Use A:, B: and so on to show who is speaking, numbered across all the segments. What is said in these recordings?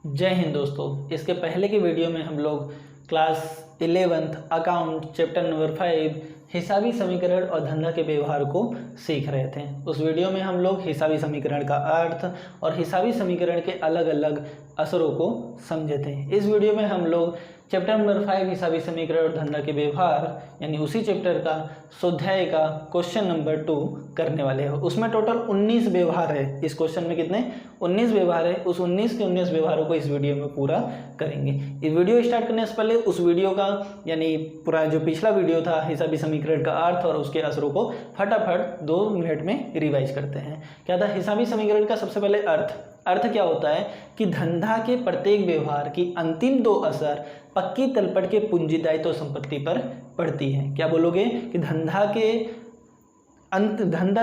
A: जय हिंद दोस्तों। इसके पहले की वीडियो में हम लोग class 11th account chapter number 5 हिसाबी समीकरण और धंधा के व्यवहार को सीख रहे थे। उस वीडियो में हम लोग हिसाबी समीकरण का अर्थ और हिसाबी समीकरण के अलग अलग असरों को समझे थे। इस वीडियो में हम लोग चैप्टर नंबर 5 हिसाबी समीकरण और धंधा के व्यवहार यानी उसी चैप्टर का स्वाध्याय का क्वेश्चन नंबर 2 करने वाले हैं। उसमें टोटल 19 व्यवहार है। इस क्वेश्चन में कितने 19 व्यवहार है। उस 19 के 19 व्यवहारों को इस वीडियो में पूरा करेंगे। ये वीडियो स्टार्ट करने से पहले उस वीडियो का यानी पूरा जो पिछला वीडियो था हिसाबी समीकरण का अर्थ और उसके असरों को फटाफट 2 मिनट में रिवाइज करते हैं। क्या था हिसाबी समीकरण का? सबसे पहले अर्थ क्या होता है कि धंधा के प्रत्येक व्यवहार की अंतिम 2 असर पक्की तलपट के पूंजी दायित्व संपत्ति पर पड़ती है। क्या बोलोगे कि धंधा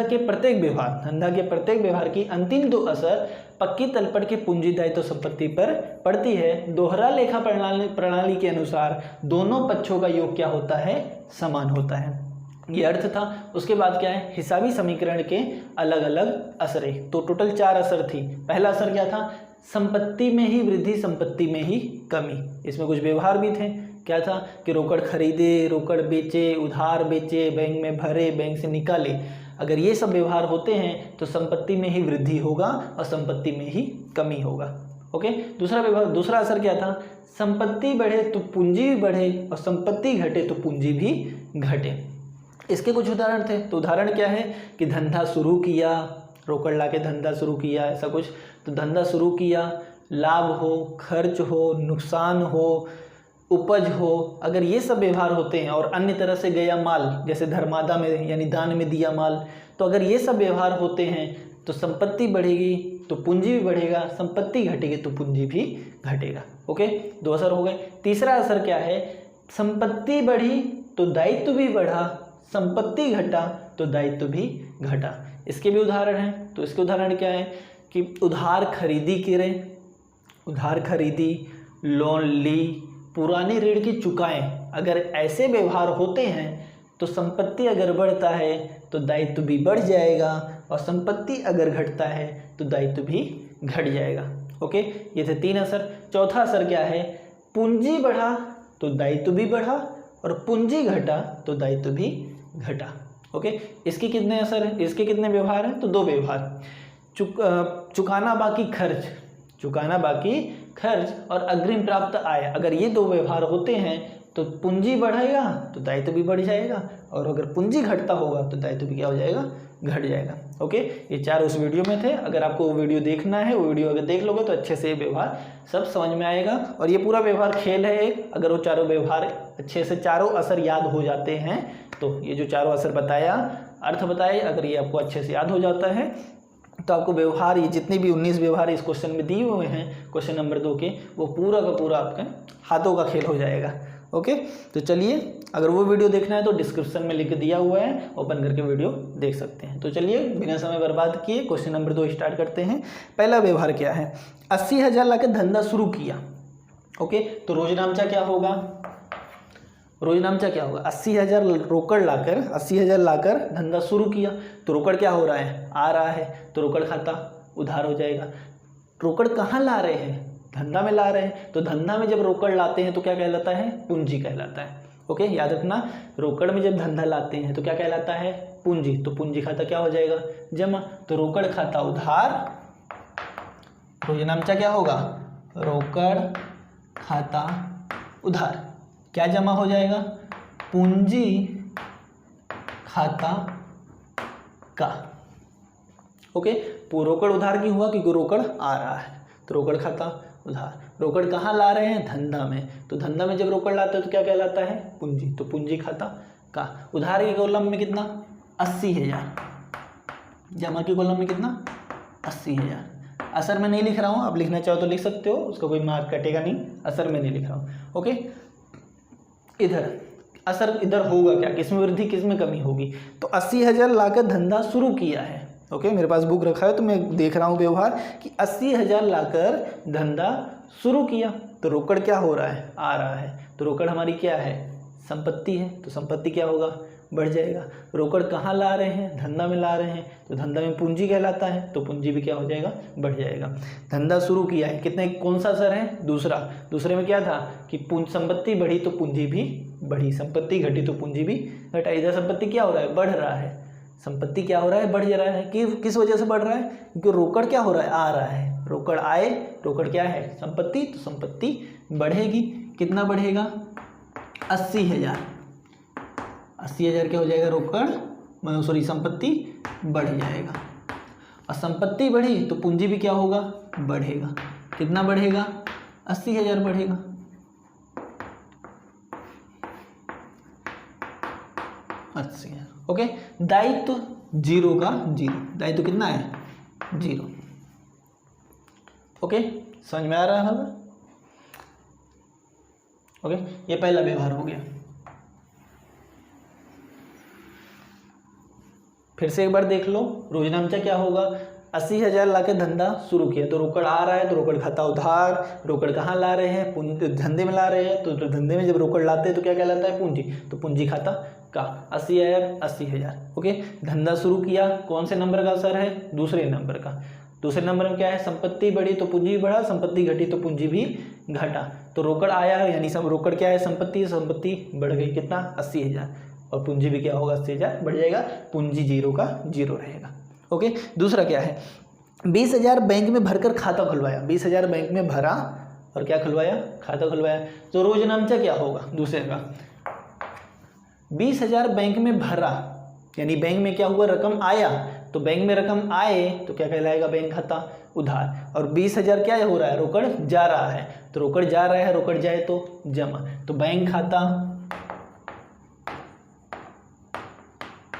A: के प्रत्येक व्यवहार की अंतिम 2 असर पक्की तलपट के पूंजी दायित्व संपत्ति पर पड़ती है। दोहरा लेखा प्रणाली के अनुसार दोनों पक्षों का योग क्या होता है? समान होता है। ये अर्थ था। उसके बाद क्या है? हिसाबी समीकरण के अलग अलग असरें। तो टोटल 4 असर थी। पहला असर क्या था? संपत्ति में ही वृद्धि, संपत्ति में ही कमी। इसमें कुछ व्यवहार भी थे। क्या था कि रोकड़ खरीदे, रोकड़ बेचे, उधार बेचे, बैंक में भरे, बैंक से निकाले। अगर ये सब व्यवहार होते हैं तो संपत्ति में ही वृद्धि होगा और संपत्ति में ही कमी होगा। ओके। दूसरा असर क्या था? संपत्ति बढ़े तो पूंजी भी बढ़े और संपत्ति घटे तो पूंजी भी घटे। इसके कुछ उदाहरण थे। तो उदाहरण क्या है कि धंधा शुरू किया, रोकड़ लाके धंधा शुरू किया, ऐसा कुछ। तो धंधा शुरू किया, लाभ हो, खर्च हो, नुकसान हो, उपज हो, अगर ये सब व्यवहार होते हैं और अन्य तरह से गया माल जैसे धर्मादा में यानी दान में दिया माल, तो अगर ये सब व्यवहार होते हैं तो संपत्ति बढ़ेगी तो पूंजी भी बढ़ेगा, संपत्ति घटेगी तो पूंजी भी घटेगा। ओके, 2 असर हो गए। तीसरा असर क्या है? संपत्ति बढ़ी तो दायित्व भी बढ़ा, संपत्ति घटा तो दायित्व भी घटा। इसके भी उदाहरण हैं। तो इसके उदाहरण क्या है कि उधार खरीदी, लोन ली, पुरानी ऋण की चुकाएं। अगर ऐसे व्यवहार होते हैं तो संपत्ति अगर बढ़ता है तो दायित्व भी बढ़ जाएगा और संपत्ति अगर घटता है तो दायित्व भी घट जाएगा। ओके, ये थे 3 असर। चौथा असर क्या है? पूंजी बढ़ा तो दायित्व भी बढ़ा और पूंजी घटा तो दायित्व भी घटा। ओके, इसके कितने असर हैं? इसके कितने व्यवहार हैं? तो 2 व्यवहार। चुकाना बाकी खर्च और अग्रिम प्राप्त आय। अगर ये 2 व्यवहार होते हैं तो पूंजी बढ़ेगा तो दायित्व भी बढ़ जाएगा और अगर पूंजी घटता होगा तो दायित्व भी क्या हो जाएगा? घट जाएगा। ओके, ये 4 उस वीडियो में थे। अगर आपको वो वीडियो देखना है, वो वीडियो अगर देख लोगे तो अच्छे से ये व्यवहार सब समझ में आएगा। और ये पूरा व्यवहार खेल है एक। अगर वो 4 व्यवहार अच्छे से 4 असर याद हो जाते हैं तो ये जो 4 असर बताया, अर्थ बताए, अगर ये आपको अच्छे से याद हो जाता है तो आपको व्यवहार ये जितने भी 19 व्यवहार इस क्वेश्चन में दिए हुए हैं क्वेश्चन नंबर 2 के, वो पूरा का पूरा आपके हाथों का खेल हो जाएगा। ओके, तो चलिए, अगर वो वीडियो देखना है तो डिस्क्रिप्शन में लिख दिया हुआ है, ओपन करके वीडियो देख सकते हैं। तो चलिए बिना समय बर्बाद किए क्वेश्चन नंबर 2 स्टार्ट करते हैं। पहला व्यवहार क्या है? 80,000 लाकर धंधा शुरू किया। ओके, तो रोजनामचा क्या होगा? 80,000 रोकड़ लाकर 80,000 लाकर धंधा शुरू किया। तो रोकड़ क्या हो रहा है? आ रहा है, तो रोकड़ खाता उधार हो जाएगा। रोकड़ कहाँ ला रहे हैं? धंधा में ला रहे हैं। तो धंधा में जब रोकड़ लाते हैं तो क्या कहलाता है? पूंजी कहलाता है। ओके, याद रखना, रोकड़ में जब धंधा लाते हैं तो क्या कहलाता है? पूंजी। तो पूंजी खाता क्या हो जाएगा? जमा। तो रोकड़ खाता उधार, रोजनामचा क्या होगा? रोकड़ खाता उधार, क्या जमा हो जाएगा? पूंजी खाता का। ओके, रोकड़ उधार क्यों हुआ? क्योंकि रोकड़ आ रहा है, तो रोकड़ खाता उधार। रोकड़ कहाँ ला रहे हैं? धंधा में। तो धंधा में जब रोकड़ लाते हैं तो क्या कहलाता है? पूंजी। तो पूंजी खाता का। उधार के कॉलम में कितना? 80,000। जमा के कॉलम में कितना? 80,000। असर में नहीं लिख रहा हूँ, आप लिखना चाहो तो लिख सकते हो, उसका कोई मार्क कटेगा नहीं। असर में नहीं लिख रहा हूँ। ओके, इधर असर इधर होगा क्या? किसमें वृद्धि किसमें कमी होगी? तो 80,000 लाकर धंधा शुरू किया है। ओके, मेरे पास बुक रखा है तो मैं देख रहा हूँ व्यवहार कि 80,000 लाकर धंधा शुरू किया। तो रोकड़ क्या हो रहा है? आ रहा है। तो रोकड़ हमारी क्या है? संपत्ति है। तो संपत्ति क्या होगा? बढ़ जाएगा। रोकड़ कहाँ ला रहे हैं, धंधा में ला रहे हैं, तो धंधा में पूंजी कहलाता है, तो पूंजी भी क्या हो जाएगा, बढ़ जाएगा। धंधा शुरू किया है, कितने, कौन सा असर है, दूसरा। दूसरे में क्या था कि संपत्ति बढ़ी तो पूंजी भी बढ़ी, संपत्ति घटी तो पूंजी भी घटा। इधर संपत्ति क्या हो रहा है, बढ़ रहा है, संपत्ति क्या हो रहा है, बढ़ जा रहा है। कि किस वजह से बढ़ रहा है, क्योंकि रोकड़ क्या हो रहा है, आ रहा है। रोकड़ आए, रोकड़ क्या है, संपत्ति, तो संपत्ति बढ़ेगी। कितना बढ़ेगा, 80,000। 80,000 क्या हो जाएगा, रोकड़ सॉरी संपत्ति बढ़ जाएगा। और संपत्ति बढ़ी तो पूंजी भी क्या होगा, बढ़ेगा। कितना बढ़ेगा, 80,000 बढ़ेगा। ओके। दायित्व जीरो का जीरो, दायित्व कितना है, जीरो। ओके, समझ में आ रहा है। ओके, ये पहला व्यवहार हो गया। फिर से एक बार देख लो, रोजनामचा क्या होगा, 80,000 ला के धंधा शुरू किया, तो रोकड़ आ रहा है तो रोकड़ खाता उधार। रोकड़ कहाँ ला रहे हैं, धंधे में ला रहे हैं, तो धंधे में जब रोकड़ लाते हैं तो क्या कहलाता है, पूंजी, तो पूंजी खाता का 80,000, 80,000। ओके, धंधा शुरू किया, कौन से नंबर का असर है, दूसरे नंबर का। दूसरे नंबर में क्या है, संपत्ति बढ़ी तो पूंजी बढ़ा, संपत्ति घटी तो पूंजी भी घटा। तो रोकड़ आया, यानी सब रोकड़ क्या है, संपत्ति, संपत्ति बढ़ गई, कितना, 80,000, और पूंजी भी क्या होगा, 80,000 बढ़ जाएगा, पूंजी जीरो का जीरो रहेगा। ओके, दूसरा क्या है, 20,000 बैंक में भरकर खाता खुलवाया। 20,000 बैंक में भरा और क्या खुलवाया, खाता खुलवाया। तो रोजनामचा क्या होगा, दूसरे का 20,000 बैंक में भरा, यानी बैंक में क्या हुआ, रकम आया, तो बैंक में रकम आए तो क्या कहलाएगा, बैंक खाता उधार। और 20,000 क्या हो रहा है, रोकड़ जा रहा है, तो रोकड़ जा रहा है, रोकड़ जाए तो जमा, तो बैंक खाता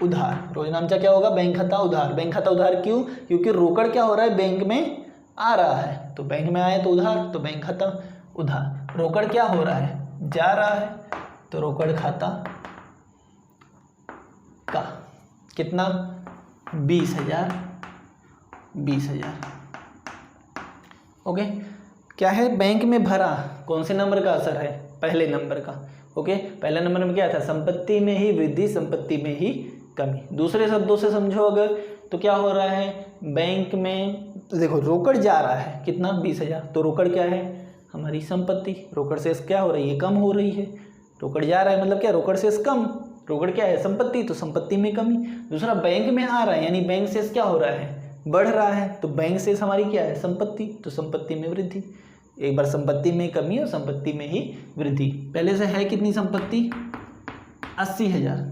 A: उधार। रोजनामचा क्या होगा, बैंक खाता उधार। बैंक खाता उधार क्यों, क्योंकि रोकड़ क्या हो रहा है, बैंक में आ रहा है, तो बैंक में आए तो उधार, तो बैंक खाता उधार। रोकड़ क्या हो रहा है, जा रहा है, तो रोकड़ खाता का कितना, 20,000, 20,000। ओके, क्या है, बैंक में भरा, कौन से नंबर का असर है, पहले नंबर का। ओके, पहला नंबर में क्या था, संपत्ति में ही वृद्धि, संपत्ति में ही कमी। दूसरे शब्दों से समझो अगर, तो क्या हो रहा है, बैंक में देखो रोकड़ जा रहा है, कितना, 20,000, तो रोकड़ क्या है, हमारी संपत्ति, रोकड़ से क्या हो रही है, कम हो रही है। रोकड़ जा रहा है मतलब क्या, रोकड़ से कम, रोकड़ क्या है, संपत्ति, तो संपत्ति में कमी। दूसरा बैंक में आ रहा है, यानी बैंक से क्या हो रहा है, बढ़ रहा है, तो बैंक से हमारी क्या है, संपत्ति, तो संपत्ति में वृद्धि। एक बार संपत्ति में कमी और संपत्ति में ही वृद्धि। पहले से है कितनी संपत्ति, 80,000।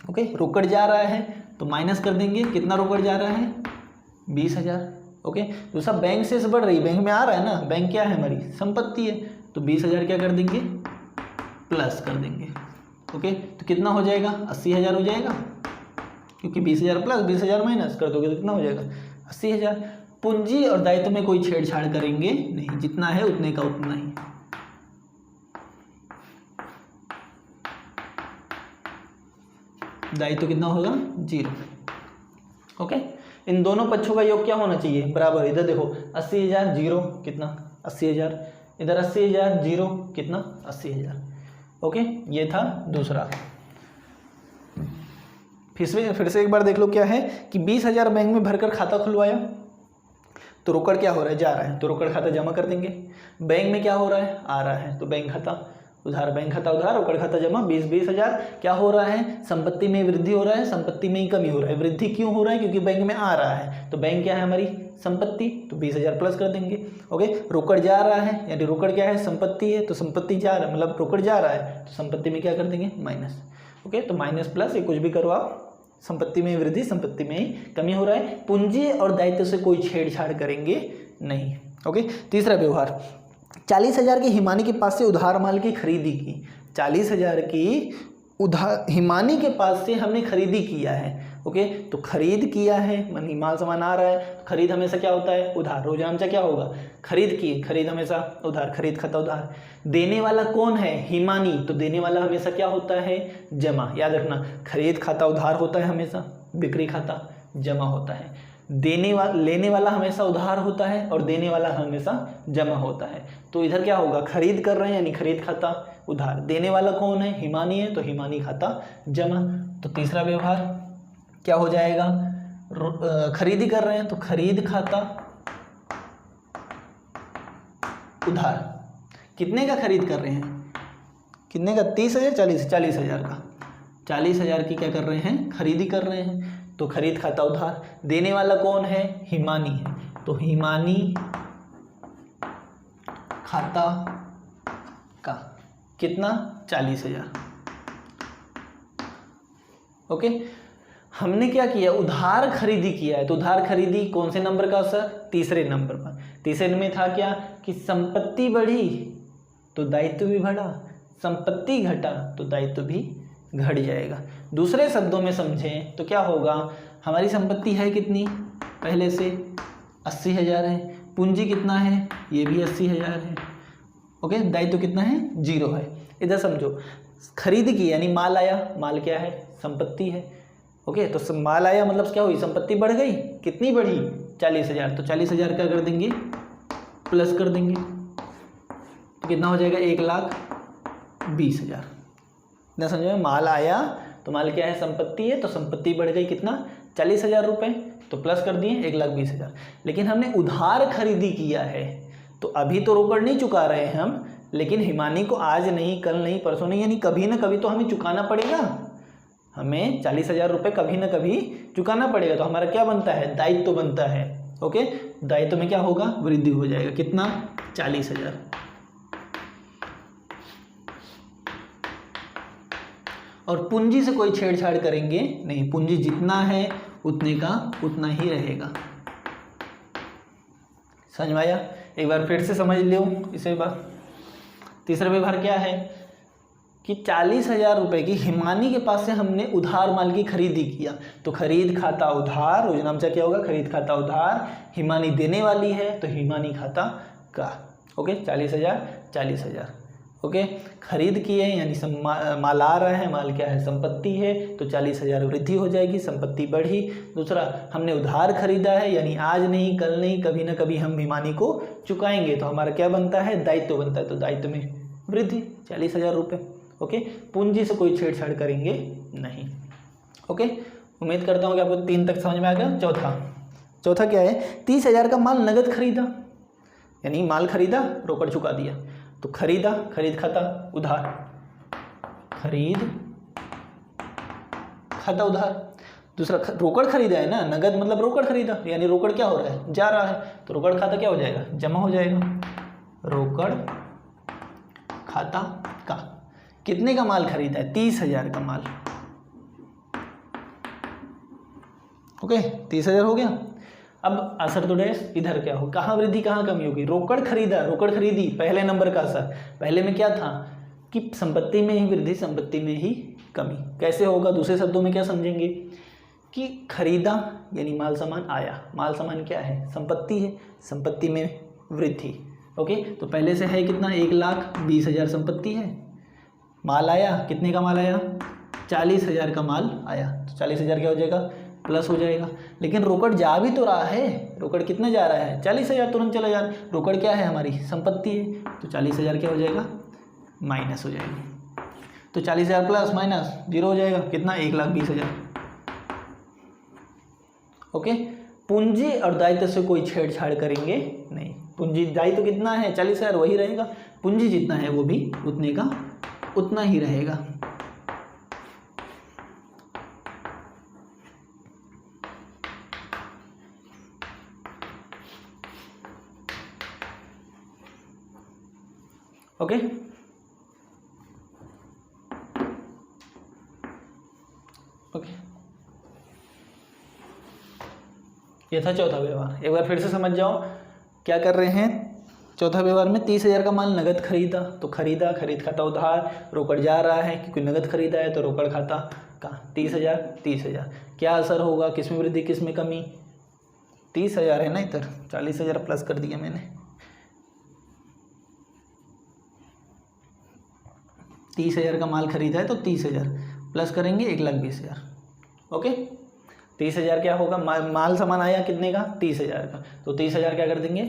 A: ओके, रोकड़ जा रहा है तो माइनस कर देंगे, कितना रोकड़ जा रहा है, 20,000। ओके, दूसरा बैंक से बढ़ रही, बैंक में आ रहा है ना, बैंक क्या है, हमारी संपत्ति है, तो 20,000 क्या कर देंगे, प्लस कर देंगे। ओके, तो कितना हो जाएगा, 80,000 हो जाएगा, क्योंकि 20,000 प्लस 20,000 माइनस कर दोगे तो कितना हो जाएगा, 80,000। पूंजी और दायित्व में कोई छेड़छाड़ करेंगे नहीं, जितना है उतने का उतना ही। दायित्व कितना होगा, 0। ओके, इन दोनों पक्षों का योग क्या होना चाहिए, बराबर। इधर देखो 80,000 जीरो, कितना, 80,000, इधर 80,000 जीरो, कितना, 80,000। ओके, ये था दूसरा। फिर से एक बार देख लो, क्या है कि 20,000 बैंक में भरकर खाता खुलवाया, तो रोकड़ क्या हो रहा है, जा रहा है, तो रोकड़ खाता जमा कर देंगे। बैंक में क्या हो रहा है, आ रहा है, तो बैंक खाता उधार, बैंक खाता उधार, रोकड़ खाता जमा। 20,000 क्या हो रहा है, संपत्ति में वृद्धि हो रहा है, संपत्ति में ही कमी हो रहा है। वृद्धि क्यों हो रहा है, क्योंकि बैंक में आ रहा है, तो बैंक क्या है, हमारी संपत्ति, तो 20,000 प्लस कर देंगे। ओके, रोकड़ जा रहा है, यानी रोकड़ क्या है, संपत्ति है, तो संपत्ति जा रहा है, मतलब रोकड़ जा रहा है, तो संपत्ति में क्या कर देंगे, माइनस। ओके, तो माइनस प्लस, ये कुछ भी करो आप, संपत्ति में वृद्धि, संपत्ति में ही कमी हो रहा है। पूंजी और दायित्व से कोई छेड़छाड़ करेंगे नहीं। ओके, तीसरा व्यवहार, 40,000 की हिमानी के पास से उधार माल की खरीदी की। 40,000 की उधार हिमानी के पास से हमने खरीदी किया है। ओके, तो खरीद किया है, मानी माल सामान आ रहा है, खरीद हमेशा क्या होता है, उधार। रोजनामचा क्या होगा, खरीद की, खरीद हमेशा उधार, खरीद खाता उधार। देने वाला कौन है, हिमानी, तो देने वाला हमेशा क्या होता है, जमा। याद रखना, खरीद खाता उधार होता है हमेशा, बिक्री खाता जमा होता है। लेने वाला हमेशा उधार होता है और देने वाला हमेशा जमा होता है। तो इधर क्या होगा, खरीद कर रहे हैं यानी खरीद खाता उधार। देने वाला कौन है, हिमानी है, तो हिमानी खाता जमा। तो तीसरा व्यवहार क्या हो जाएगा, खरीदी कर रहे हैं तो खरीद खाता उधार। कितने का खरीद कर रहे हैं, कितने का, 30,000 40,000 का, 40,000 की क्या कर रहे हैं, खरीदी कर रहे हैं, तो खरीद खाता उधार। देने वाला कौन है, हिमानी है, तो हिमानी खाता का कितना, 40,000। ओके, हमने क्या किया, उधार खरीदी किया है, तो उधार खरीदी कौन से नंबर का सर, तीसरे नंबर पर। तीसरे में था क्या कि संपत्ति बढ़ी तो दायित्व भी बढ़ा, संपत्ति घटा तो दायित्व भी घट जाएगा। दूसरे शब्दों में समझें तो क्या होगा, हमारी संपत्ति है कितनी, पहले से 80,000 है, पूंजी कितना है, ये भी 80,000 है। ओके, दायित्व कितना है, 0 है। इधर समझो, खरीद की यानी माल आया, माल क्या है, संपत्ति है। ओके, तो माल आया मतलब क्या हुई, संपत्ति बढ़ गई, कितनी बढ़ी, 40,000, तो 40,000 क्या कर देंगे, प्लस कर देंगे, तो कितना हो जाएगा, 1,20,000। इतना समझो, माल आया तो माल क्या है, संपत्ति है, तो संपत्ति बढ़ गई कितना, 40,000 रुपये, तो प्लस कर दिए 1,20,000। लेकिन हमने उधार खरीदी किया है, तो अभी तो रोकड़ नहीं चुका रहे हैं हम, लेकिन हिमानी को आज नहीं, कल नहीं, परसों नहीं, यानी कभी ना कभी तो हमें चुकाना पड़ेगा, हमें 40,000 रुपये कभी ना कभी चुकाना पड़ेगा। तो हमारा क्या बनता है, दायित्व बनता है। ओके, दायित्व में क्या होगा, वृद्धि हो जाएगा, कितना, 40,000। और पूंजी से कोई छेड़छाड़ करेंगे नहीं, पूंजी जितना है उतने का उतना ही रहेगा। समझ में आया, एक बार फिर से समझ लो इसे बात। तीसरा व्यवहार क्या है कि 40,000 रुपये की हिमानी के पास से हमने उधार माल की खरीदी किया, तो खरीद खाता उधार, योजना नाम से क्या होगा, खरीद खाता उधार, हिमानी देने वाली है तो हिमानी खाता का। ओके, 40,000। ओके, खरीद किए यानी माल आ रहा है, माल क्या है, संपत्ति है, तो 40,000 वृद्धि हो जाएगी, संपत्ति बढ़ी। दूसरा, हमने उधार खरीदा है यानी आज नहीं, कल नहीं, कभी ना कभी हम हिमानी को चुकाएंगे, तो हमारा क्या बनता है, दायित्व बनता है, तो दायित्व में वृद्धि 40,000 रुपये। ओके, पूंजी से कोई छेड़छाड़ करेंगे नहीं। ओके, उम्मीद करता हूँ कि आपको 3 तक समझ में आ गया। चौथा क्या है, 30,000 का माल नगद खरीदा, यानी माल खरीदा, रोकड़ चुका दिया, तो खरीदा, खरीद खाता उधार, खरीद खाता उधार। दूसरा, रोकड़ खरीदा है ना, नगद मतलब रोकड़ खरीदा, यानी रोकड़ क्या हो रहा है, जा रहा है, तो रोकड़ खाता क्या हो जाएगा, जमा हो जाएगा, रोकड़ खाता का। कितने का माल खरीदा है, 30,000 का माल। ओके, 30,000 हो गया। अब असर तो डैश इधर क्या हो, कहाँ वृद्धि कहाँ कमी होगी, रोकड़ खरीदा, रोकड़ खरीदी, पहले नंबर का असर। पहले में क्या था कि संपत्ति में ही वृद्धि, संपत्ति में ही कमी। कैसे होगा, दूसरे शब्दों में क्या समझेंगे कि खरीदा यानी माल सामान आया, माल सामान क्या है, संपत्ति है, संपत्ति में वृद्धि। ओके, तो पहले से है कितना, 1,20,000 संपत्ति है, माल आया, कितने का माल आया, 40,000 का माल आया, तो 40,000 क्या हो जाएगा, प्लस हो जाएगा। लेकिन रोकड़ जा भी तो रहा है, रोकड़ कितना जा रहा है, 40,000 तुरंत चला जा रहा है, रोकड़ क्या है, हमारी संपत्ति है, तो 40,000 क्या हो जाएगा, माइनस हो जाएगा, तो 40,000 प्लस माइनस 0 हो जाएगा, कितना, 1,20,000। ओके, पूंजी और दायित्व से कोई छेड़छाड़ करेंगे नहीं, पूंजी दायित्व कितना है, 40,000 वही रहेगा, पूंजी जितना है वो भी उतने का उतना ही रहेगा। ओके, ओके, ये था चौथा व्यवहार। एक बार फिर से समझ जाओ क्या कर रहे हैं। चौथा व्यवहार में 30,000 का माल नगद खरीदा, तो खरीदा, खरीद खाता उधार, रोकड़ जा रहा है क्योंकि नगद खरीदा है, तो रोकड़ खाता का 30,000। क्या असर होगा, किस में वृद्धि किस में कमी, 30,000 है ना, इधर 40,000 प्लस कर दिया मैंने, 30,000 का माल खरीदा है तो 30,000 प्लस करेंगे 1,20,000। ओके, 30,000 क्या होगा, माल सामान आया कितने का, 30,000 का, तो 30,000 क्या कर देंगे,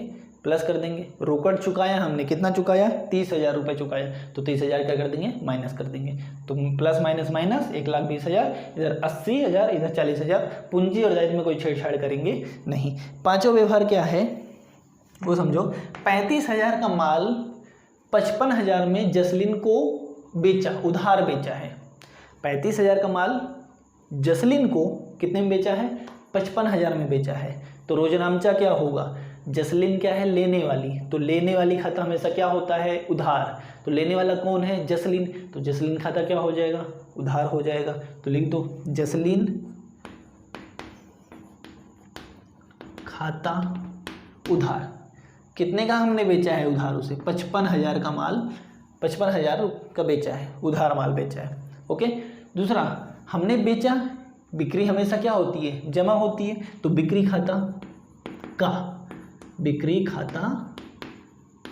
A: प्लस कर देंगे। रोकड़ चुकाया हमने, कितना चुकाया 30,000 रुपये चुकाया, तो 30,000 क्या कर देंगे माइनस कर देंगे। तो प्लस माइनस माइनस 1,20,000, इधर 80,000, इधर 40,000। पूंजी और दायित्व में कोई छेड़छाड़ करेंगे नहीं। पांचों व्यवहार क्या है वो समझो। 35,000 का माल 55,000 में जसलीन को बेचा, उधार बेचा है। 35,000 का माल जसलीन को कितने में बेचा है 55,000 में बेचा है। तो रोजनामचा क्या होगा, जसलीन क्या है लेने वाली, तो लेने वाली खाता हमेशा क्या होता है उधार। तो लेने वाला कौन है जसलीन, तो जसलीन खाता क्या हो जाएगा उधार हो जाएगा। तो लिख दो जसलीन खाता उधार। कितने का हमने बेचा है उधार उसे, 55,000 का माल 55,000 का बेचा है, उधार माल बेचा है। ओके। दूसरा हमने बेचा, बिक्री हमेशा क्या होती है जमा होती है, तो बिक्री खाता का, बिक्री खाता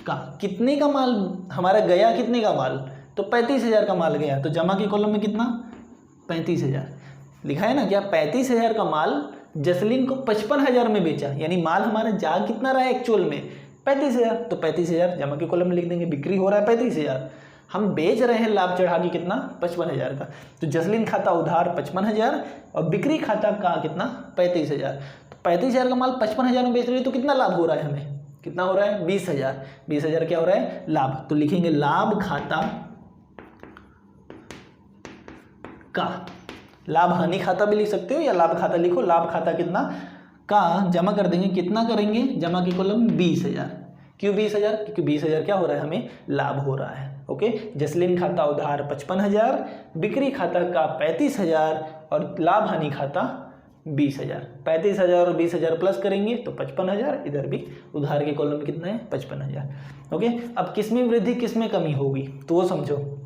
A: का कितने का माल हमारा गया, कितने का माल, तो 35,000 का माल गया। तो जमा के कॉलम में कितना 35,000 लिखा है ना क्या। 35,000 का माल जसलीन को 55,000 में बेचा, यानी माल हमारा जा कितना रहा है एक्चुअल में 35,000, तो 35,000 जमा के कॉलम में लिख देंगे। बिक्री हो रहा है 35,000, हम बेच रहे हैं लाभ चढ़ा के कितना 55,000 का। तो जसलीन खाता उधार 55,000 और बिक्री खाता का कितना 35,000। तो 35,000 का माल 55,000 में बेच रही है, तो कितना लाभ हो रहा है हमें, कितना हो रहा है 20,000। 20,000 क्या हो रहा है लाभ। तो लिखेंगे लाभ खाता का, लाभ हानि खाता भी लिख सकते हो या लाभ खाता लिखो। लाभ खाता कितना का जमा कर देंगे, कितना करेंगे जमा की कॉलम 20,000। क्यों 20,000, क्योंकि 20,000 क्या हो रहा है हमें लाभ हो रहा है। ओके। जसलीन खाता उधार 55,000, बिक्री खाता का 35,000 और लाभ हानि खाता 20,000। 35,000 और 20,000 प्लस करेंगे तो 55,000, इधर भी उधार के कॉलम में कितना है 55,000। ओके। अब किसमें वृद्धि किसमें कमी होगी तो वो समझो।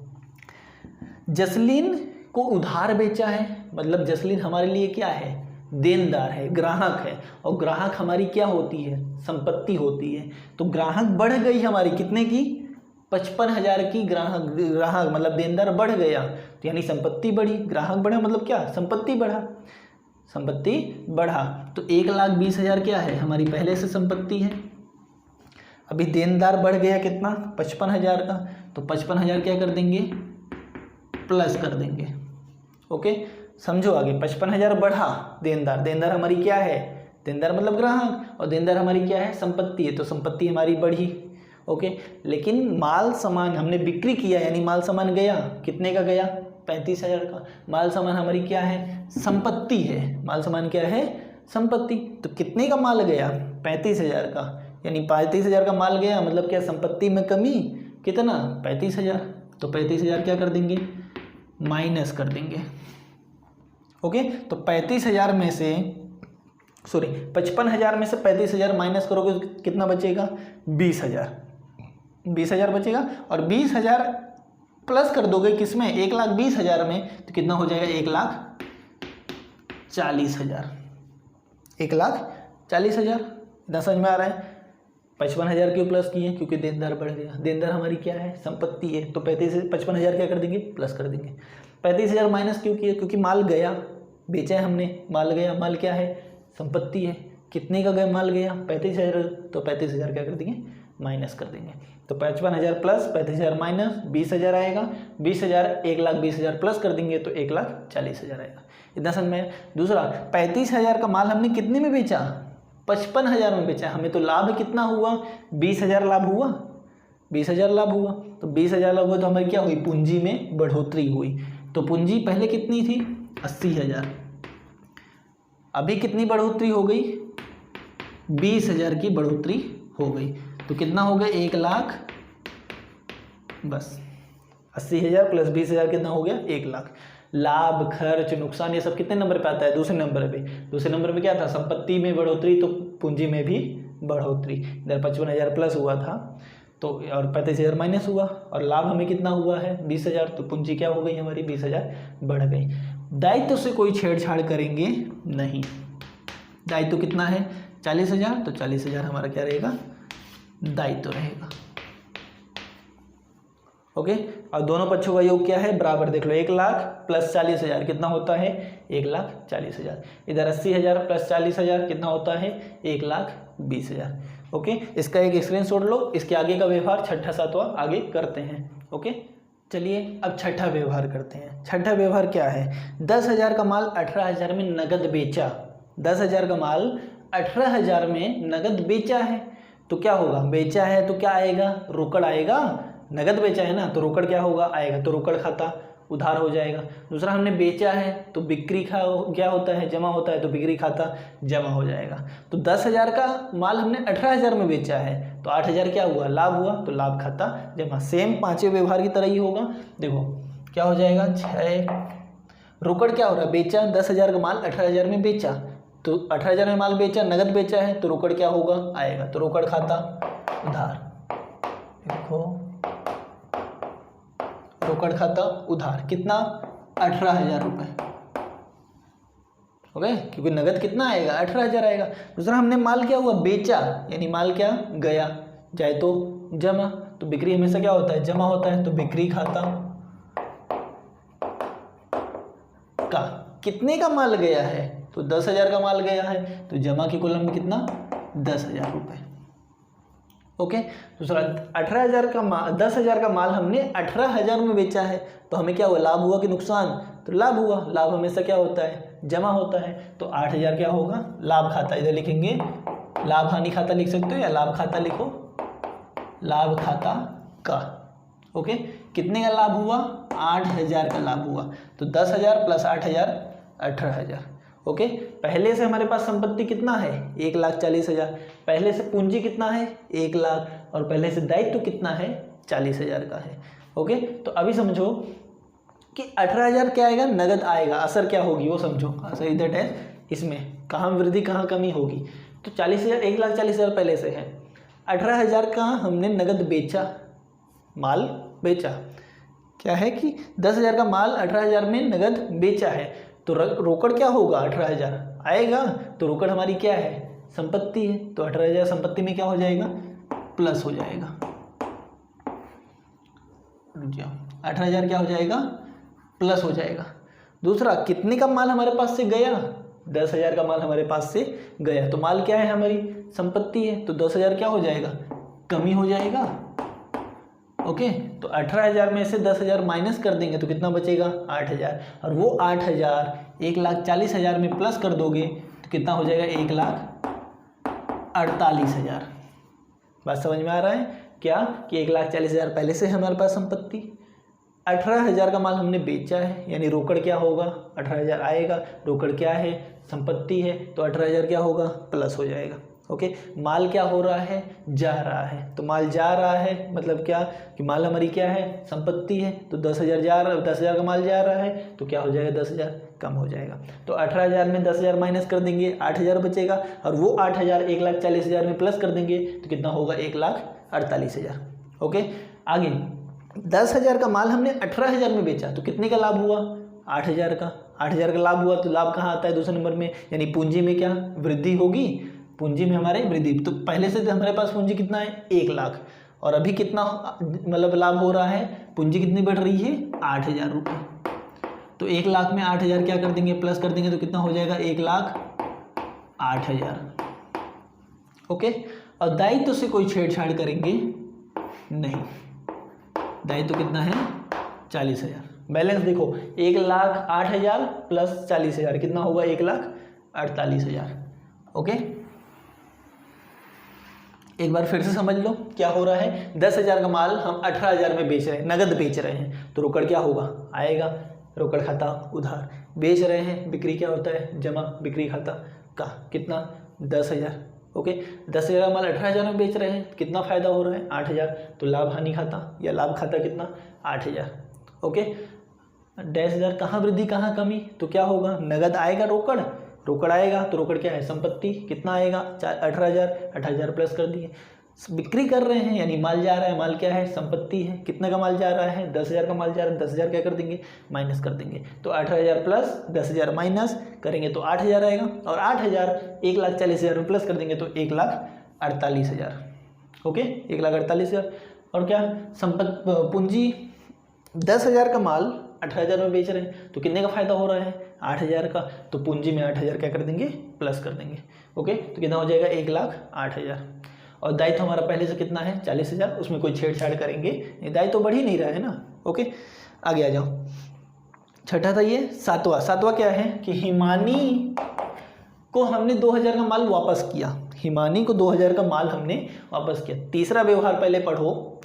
A: जसलीन को उधार बेचा है, मतलब जसलीन हमारे लिए क्या है देनदार है, ग्राहक है, और ग्राहक हमारी क्या होती है संपत्ति होती है। तो ग्राहक बढ़ गई हमारी कितने की 55,000 की, ग्राहक मतलब देनदार बढ़ गया, तो यानी संपत्ति बढ़ी। ग्राहक बढ़ा मतलब क्या संपत्ति बढ़ा, संपत्ति बढ़ा। तो 1,20,000 क्या है हमारी पहले से संपत्ति है, अभी देनदार बढ़ गया कितना 55,000 का, तो 55,000 क्या कर देंगे प्लस कर देंगे। ओके समझो आगे। 55,000 बढ़ा देनदार, देनदार हमारी क्या है देनदार मतलब ग्राहक, और देनदार हमारी क्या है संपत्ति है, तो संपत्ति हमारी बढ़ी। ओके। लेकिन माल सामान हमने बिक्री किया, यानी माल सामान गया, कितने का गया 35,000 का। माल सामान हमारी क्या है संपत्ति है, माल सामान क्या है संपत्ति। तो कितने का माल गया 35,000 का, यानी 35,000 का माल गया मतलब क्या संपत्ति में कमी कितना 35,000। तो 35,000 क्या कर देंगे माइनस कर देंगे। ओके। तो 35,000 में से 55,000 में से 35,000 माइनस करोगे तो कितना बचेगा 20,000। 20,000 बचेगा, और 20,000 प्लस कर दोगे किसमें 1,20,000 में, तो कितना हो जाएगा 1,40,000। 1,40,000 इतना समझ में आ रहा है। 55,000 क्यों प्लस किए, क्योंकि देनदार बढ़ गया, देनदार हमारी क्या है संपत्ति है, तो 55,000 क्या कर देंगे प्लस कर देंगे। 35,000 माइनस क्यों किया, क्योंकि माल गया, बेचा है हमने, माल गया, माल क्या है संपत्ति है। कितने का गया माल गया 35,000, तो 35,000 क्या कर देंगे माइनस कर देंगे। तो 55,000 प्लस 35,000 माइनस 20,000 आएगा। 20,000 1,20,000 प्लस कर देंगे तो 1,40,000 आएगा। इतना समझ में। दूसरा 35,000 का माल हमने कितने में बेचा 55,000 में बेचा, हमें तो लाभ कितना हुआ 20,000 लाभ हुआ, 20,000 लाभ हुआ। तो 20,000 लाभ हुआ तो हमारी क्या हुई पूंजी में बढ़ोतरी हुई। तो पूंजी पहले कितनी थी 80,000, अभी कितनी बढ़ोतरी हो गई 20,000 की बढ़ोतरी हो गई। तो कितना हो गया 1,00,000, बस 80,000 प्लस 20,000 कितना हो गया 1,00,000। लाभ खर्च नुकसान ये सब कितने नंबर पे आता है दूसरे नंबर पे। दूसरे नंबर पे क्या था संपत्ति में बढ़ोतरी, तो पूंजी में भी बढ़ोतरी। इधर 55,000 प्लस हुआ था तो, और 35,000 माइनस हुआ, और लाभ हमें कितना हुआ है 20,000, तो पूंजी क्या हो गई हमारी 20,000 बढ़ गई। दायित्व से कोई छेड़छाड़ करेंगे नहीं। दायित्व कितना है 40,000, तो 40,000 हमारा क्या रहेगा दायित्व रहेगा। ओके। और दोनों पक्षों का योग क्या है बराबर, देख लो 1,00,000 प्लस 40,000 कितना होता है 1,40,000। इधर 80,000 प्लस 40,000 कितना होता है 1,20,000। ओके, इसका एक स्क्रीनशॉट लो, इसके आगे का व्यवहार छठा सातवां आगे करते हैं। ओके, चलिए अब छठा व्यवहार करते हैं। छठा व्यवहार क्या है? 10,000 का माल 18,000 में नगद बेचा। 10,000 का माल 18,000 में नगद बेचा है, तो क्या होगा? बेचा है तो क्या आएगा? रोकड़ आएगा। नगद बेचा है ना, तो रोकड़ क्या होगा? आएगा, तो रोकड़ खाता उधार हो जाएगा। दूसरा, हमने बेचा है तो बिक्री क्या होता है? जमा होता है, तो बिक्री खाता जमा हो जाएगा। तो 10,000 का माल हमने 18,000 में बेचा है, तो 8,000 क्या हुआ? लाभ हुआ, तो लाभ खाता जमा। सेम पांचवें व्यवहार की तरह ही होगा। देखो क्या हो जाएगा? 6 रोकड़ क्या हो रहा है? बेचा। 10,000 का माल 18,000 में बेचा, तो 18,000 में माल बेचा, नगद बेचा है, तो रोकड़ क्या होगा? आएगा, तो रोकड़ खाता उधार। देखो रोकड़ खाता उधार कितना? 18,000 रुपये। ओके, क्योंकि नगद कितना आएगा? 18,000 आएगा। दूसरा, हमने माल क्या हुआ? बेचा, यानी माल क्या गया, जाए तो जमा, तो बिक्री हमेशा क्या होता है? जमा होता है, तो बिक्री खाता का कितने का माल गया है? तो 10,000 का माल गया है, तो जमा की कॉलम में कितना? 10,000 रुपये। ओके, दूसरा 18,000 का माल, 10,000 का माल हमने 18,000 में बेचा है, तो हमें क्या हुआ? लाभ हुआ कि नुकसान? तो लाभ हुआ। लाभ हमेशा क्या होता है? जमा होता है, तो 8,000 क्या होगा? लाभ खाता। इधर लिखेंगे लाभ हानि खाता लिख सकते हो, या लाभ खाता लिखो, लाभ खाता का। ओके, कितने का लाभ हुआ? 8,000 का लाभ हुआ। तो 10,000 प्लस 8,000 18,000। ओके, पहले से हमारे पास संपत्ति कितना है? 1,40,000। पहले से पूंजी कितना है? 1 लाख। और पहले से दायित्व कितना है? 40,000 का है। ओके, तो अभी समझो कि 18,000 क्या आएगा? नगद आएगा। असर क्या होगी वो समझो। असर इधर है, इसमें कहाँ वृद्धि कहाँ कमी होगी? तो 40,000, 1,40,000 पहले से है। 18,000 का हमने नगद बेचा, माल बेचा। क्या है कि 10,000 का माल 18,000 में नगद बेचा है, तो रोकड़ क्या होगा? 18,000 आएगा, तो रोकड़ हमारी क्या है? संपत्ति है, तो 18,000 संपत्ति में क्या हो जाएगा? प्लस हो जाएगा। 18,000 क्या हो जाएगा? प्लस हो जाएगा। दूसरा, कितने का माल हमारे पास से गया? 10,000 का माल हमारे पास से गया, तो माल क्या है? हमारी संपत्ति है, तो 10,000 क्या हो जाएगा? कमी हो जाएगा। ओके, तो 18,000 में से 10,000 माइनस कर देंगे तो कितना बचेगा? 8,000। और वो 8,000 1,40,000 में प्लस कर दोगे तो कितना हो जाएगा? 1,48,000। बात समझ में आ रहा है क्या? कि 1,40,000 पहले से हमारे पास संपत्ति, 18,000 का माल हमने बेचा है, यानी रोकड़ क्या होगा? 18,000 आएगा। रोकड़ क्या है? संपत्ति है, तो 18,000 क्या होगा? प्लस हो जाएगा। ओके, माल क्या हो रहा है? जा रहा है, तो माल जा रहा है मतलब क्या? कि माल हमारी क्या है? संपत्ति है, तो 10,000 जा रहा है, 10,000 का माल जा रहा है, तो क्या हो जाएगा? 10,000 कम हो जाएगा। तो 18,000 में 10,000 माइनस कर देंगे, 8,000 बचेगा। और वो 8,000 1,40,000 में प्लस कर देंगे तो कितना होगा? 1,48,000। ओके, आगे 10,000 का माल हमने 18,000 में बेचा, तो कितने का लाभ हुआ? 8,000 का। 8,000 का लाभ हुआ, तो लाभ कहाँ आता है? दूसरे नंबर में, यानी पूंजी में क्या वृद्धि होगी? पूंजी में हमारे वृद्धि। तो पहले से तो हमारे पास पूंजी कितना है? 1 लाख। और अभी कितना मतलब लाभ हो रहा है? पूंजी कितनी बढ़ रही है? 8,000 रुपये। तो 1 लाख में 8,000 क्या कर देंगे? प्लस कर देंगे, तो कितना हो जाएगा? 1,08,000। ओके, और दायित्व से कोई छेड़छाड़ करेंगे नहीं। दायित्व कितना है? 40,000। बैलेंस देखो, 1,08,000 प्लस 40,000 कितना होगा? 1,48,000। ओके, एक बार फिर से समझ लो क्या हो रहा है। 10,000 का माल हम 18,000 में बेच रहे हैं, नगद बेच रहे हैं, तो रोकड़ क्या होगा? आएगा। रोकड़ खाता उधार। बेच रहे हैं, बिक्री क्या होता है? जमा। बिक्री खाता का कितना? 10,000। ओके, 10,000 का माल 18,000 में बेच रहे हैं, कितना फायदा हो रहा है? 8,000। तो लाभ हानि खाता या लाभ खाता कितना? 8,000। ओके, 10,000 कहाँ वृद्धि कहाँ कमी? तो क्या होगा? नगद आएगा, रोकड़ रोकड़ आएगा, तो रोकड़ क्या है? संपत्ति। कितना आएगा? 18,000। 18,000 प्लस कर दिए। बिक्री कर रहे हैं, यानी माल जा रहा है, माल क्या है? संपत्ति है। कितने का माल जा रहा है? 10,000 का माल जा रहा है, 10,000 क्या कर देंगे? माइनस कर देंगे। तो 18,000 प्लस 10,000 माइनस करेंगे तो 8,000 आएगा। और 8,000 1,40,000 में प्लस कर देंगे तो 1,48,000। ओके, 1,48,000। और क्या? पूंजी 10,000 का माल 18,000 में बेच रहे हैं, तो कितने का फायदा हो रहा है? 8,000 का। तो पूंजी में 8,000 क्या कर देंगे? प्लस कर देंगे। ओके, तो कितना हो जाएगा? 1,08,000। और दायित्व हमारा पहले से कितना है 40,000, उसमें कोई छेड़छाड़ करेंगे नहीं, दायित्व तो बढ़ ही नहीं रहा है ना। ओके आगे आ जाओ। छठा था ये। सातवां क्या है कि हिमानी को हमने 2,000 का माल वापस किया, हिमानी को 2,000 का माल हमने वापस किया। तीसरा व्यवहार पहले पढ़ो।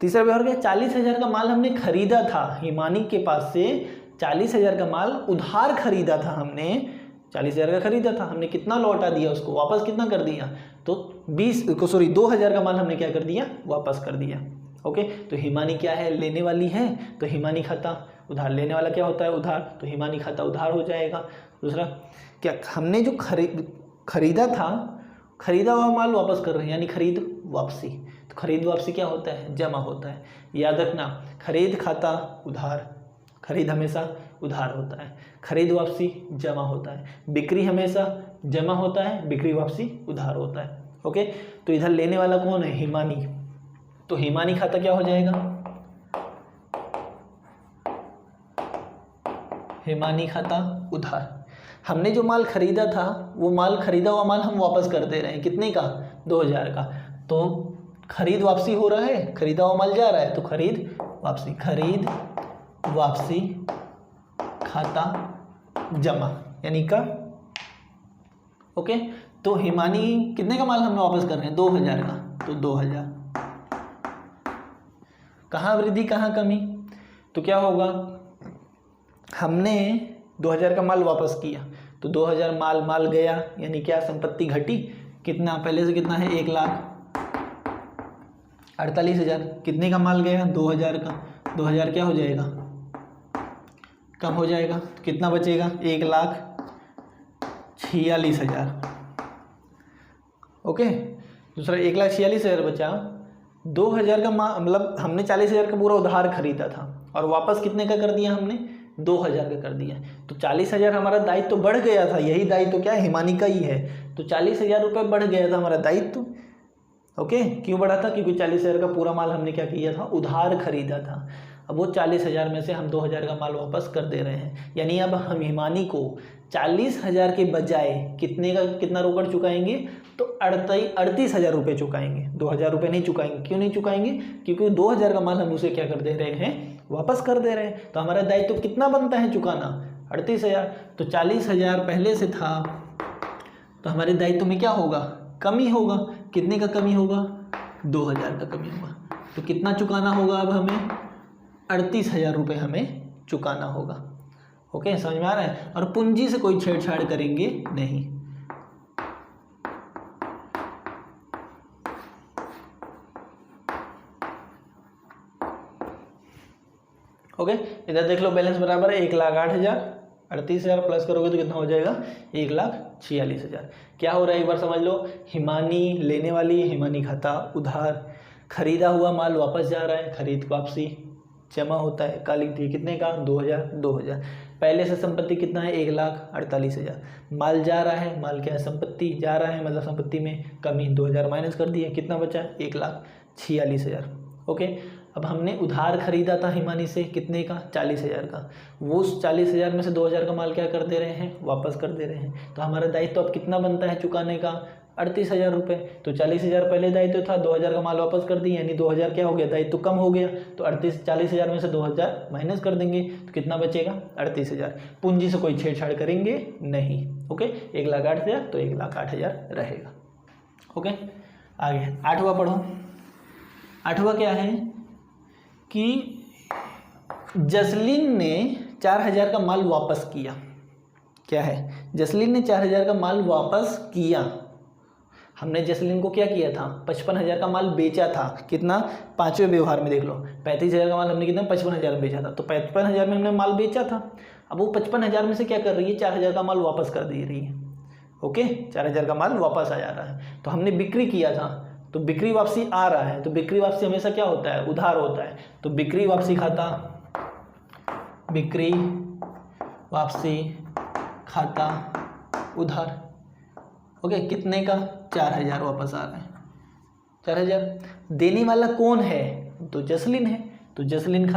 A: तीसरा व्यवहार क्या, 40,000 का माल हमने खरीदा था, हिमानी के पास से 40,000 का माल उधार खरीदा था हमने, 40,000 का खरीदा था, हमने कितना लौटा दिया उसको, वापस कितना कर दिया, तो 2,000 का माल हमने क्या कर दिया, वापस कर दिया। ओके तो हिमानी क्या है, लेने वाली है, तो हिमानी खाता उधार, लेने वाला क्या होता है उधार, तो हिमानी खाता उधार हो जाएगा। दूसरा क्या, हमने जो खरीदा था, खरीदा हुआ माल वापस कर रहे हैं, यानी खरीद वापसी। तो खरीद वापसी क्या होता है, जमा होता है। याद रखना, खरीद खाता उधार, खरीद हमेशा उधार होता है, खरीद वापसी जमा होता है, बिक्री हमेशा जमा होता है, बिक्री वापसी उधार होता है। ओके तो इधर लेने वाला कौन है, हिमानी, तो हिमानी खाता क्या हो जाएगा, हिमानी खाता उधार। हमने जो माल खरीदा था वो माल, खरीदा हुआ माल हम वापस कर दे रहे हैं, कितने का, 2,000 का, तो खरीद वापसी हो रहा है, खरीदा हुआ माल जा रहा है, तो खरीद वापसी, खरीद वापसी खाता जमा यानी का। ओके तो हिमानी कितने का माल हमने वापस कर रहे हैं, 2,000 का, तो 2,000। कहाँ वृद्धि कहाँ कमी, तो क्या होगा, हमने 2,000 का माल वापस किया, तो 2,000 माल गया, यानी क्या, संपत्ति घटी, कितना पहले से कितना है, 1,48,000, कितने का माल गया, 2,000 का, 2,000 क्या हो जाएगा, कम हो जाएगा, तो कितना बचेगा, 1,46,000। ओके दूसरा 1,46,000 बचा, 2,000 का मतलब हमने 40,000 का पूरा उधार खरीदा था और वापस कितने का कर दिया हमने, 2,000 का कर दिया, तो 40,000 हमारा दायित्व तो बढ़ गया था, यही दायित्व तो क्या है, हिमानी का ही है, तो 40,000 रुपये बढ़ गया था हमारा दायित्व। ओके क्यों बढ़ा था, क्योंकि 40,000 का पूरा माल हमने क्या किया था, उधार खरीदा था। अब वो 40,000 में से हम 2,000 का माल वापस कर दे रहे हैं, यानी अब हम हिमानी को 40,000 के बजाय कितना रोकड़ चुकाएंगे, तो 38,000 रुपये चुकाएंगे, 2,000 रुपये नहीं चुकाएंगे। क्यों नहीं चुकाएंगे, क्योंकि 2,000 का माल हम उसे क्या कर दे रहे हैं, वापस कर दे रहे हैं। तो हमारा दायित्व तो कितना बनता है चुकाना, 38,000, तो 40,000 पहले से था, तो हमारे दायित्व में क्या होगा, कमी होगा, कितने का कमी होगा, 2,000 का कमी होगा। तो कितना चुकाना होगा अब हमें, 38,000 रुपये हमें चुकाना होगा। ओके समझ में आ रहा है, और पूंजी से कोई छेड़छाड़ करेंगे नहीं। ओके इधर देख लो, बैलेंस बराबर है 1,08,000, 38,000 प्लस करोगे तो कितना हो जाएगा, 1,46,000। क्या हो रहा है एक बार समझ लो, हिमानी लेने वाली, हिमानी खाता उधार, खरीदा हुआ माल वापस जा रहा है, खरीद वापसी जमा होता है, कालिक थी कितने का, 2,000। पहले से संपत्ति कितना है, 1,48,000। माल जा रहा है, माल क्या है, संपत्ति जा रहा है, मतलब संपत्ति में कमी, 2,000 माइनस कर दिए, कितना बचा, 1,46,000। ओके अब हमने उधार खरीदा था हिमानी से, कितने का, 40,000 का, वो 40,000 में से 2,000 का माल क्या कर दे रहे हैं, वापस कर दे रहे हैं। तो हमारा दायित्व तो अब कितना बनता है चुकाने का, 38,000 रुपये। तो 40,000 पहले दायित्व था, 2,000 का माल वापस कर दिए, यानी 2,000 क्या हो गया, दायित्व कम हो गया। तो 40,000 में से 2,000 माइनस कर देंगे, तो कितना बचेगा, 38,000। पूंजी से कोई छेड़छाड़ करेंगे नहीं। ओके 1,08,000, तो 1,08,000 रहेगा। ओके आगे 8वां पढ़ो। 8वां क्या है कि जसलीन ने 4,000 का माल वापस किया। क्या है, जसलीन ने 4,000 का माल वापस किया। हमने जसलीन को क्या किया था, 55,000 का माल बेचा था, कितना, 5वें व्यवहार में देख लो, 35,000 का माल हमने कितना, 55,000 में बेचा था, तो 55,000 में हमने माल बेचा था। अब वो 55,000 में से क्या कर रही है, 4,000 का माल वापस कर दे रही है। ओके 4,000 का माल वापस आ जा रहा है। तो हमने बिक्री किया था, तो बिक्री वापसी आ रहा है, तो बिक्री वापसी हमेशा क्या होता है, उधार होता है। तो बिक्री वापसी खाता, बिक्री वापसी खाता उधार। ओके कितने का, 4,000 वापस आ रहा है, 4,000। देने वाला कौन है, तो जसलीन है, तो जसलीन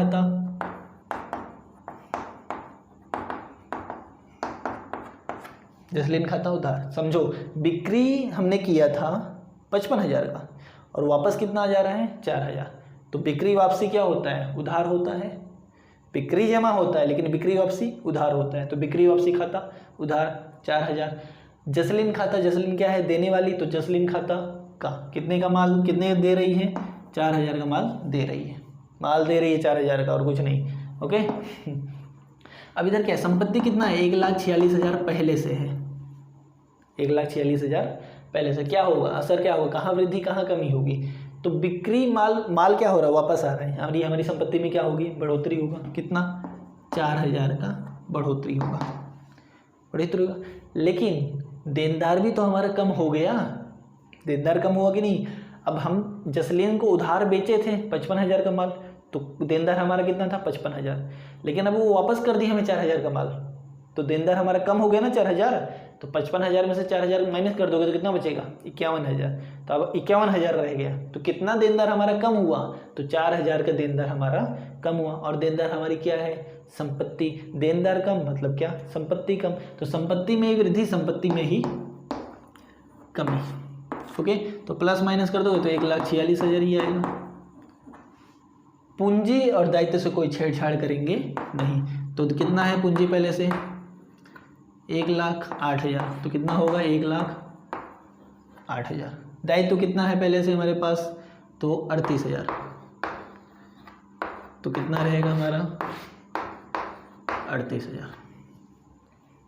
A: खाता उधार। समझो बिक्री हमने किया था 55,000 का, और वापस कितना जा रहा है 4,000। तो बिक्री वापसी क्या होता है, उधार होता है। बिक्री जमा होता है लेकिन बिक्री वापसी उधार होता है। तो बिक्री वापसी खाता उधार 4,000। जसलीन खाता, जसलीन क्या है, देने वाली, तो जसलीन खाता का कितने का माल, कितने दे रही है, 4,000 का माल दे रही है, माल दे रही है 4,000 का और कुछ नहीं। ओके अब इधर क्या संपत्ति कितना है, 1,46,000 पहले से है, 1,46,000 पहले से। क्या होगा असर, क्या होगा, कहाँ वृद्धि कहाँ कमी होगी, तो बिक्री माल क्या हो रहा है, वापस आ रहा है, हमारी संपत्ति में क्या होगी, बढ़ोतरी होगा। कितना, 4,000 का बढ़ोतरी होगा, बढ़ोतरी होगा। लेकिन देनदार भी तो हमारा कम हो गया, देनदार कम हुआ कि नहीं। अब हम जसलीन को उधार बेचे थे 55,000 का माल, तो देनदार हमारा कितना था 55,000, लेकिन अब वो वापस कर दी हमें 4,000 का माल, तो देनदार हमारा कम हो गया ना 4,000। तो 55,000 में से 4,000 माइनस कर दोगे तो कितना बचेगा, 51,000। तो अब 51,000 रह गया, तो कितना देनदार हमारा कम हुआ, तो 4,000 का देनदार हमारा कम हुआ। और देनदार हमारी क्या है, संपत्ति। देनदार कम मतलब क्या, संपत्ति कम। तो संपत्ति में ही वृद्धि, संपत्ति में ही कमी। ओके तो प्लस माइनस कर दोगे तो 1,46,000 ही आएगा। पूंजी और दायित्व से कोई छेड़छाड़ करेंगे नहीं, तो कितना है पूंजी पहले से 1,08,000, तो कितना होगा 1,08,000। दायित्व कितना है पहले से हमारे पास, तो 38,000, तो कितना रहेगा हमारा 38,000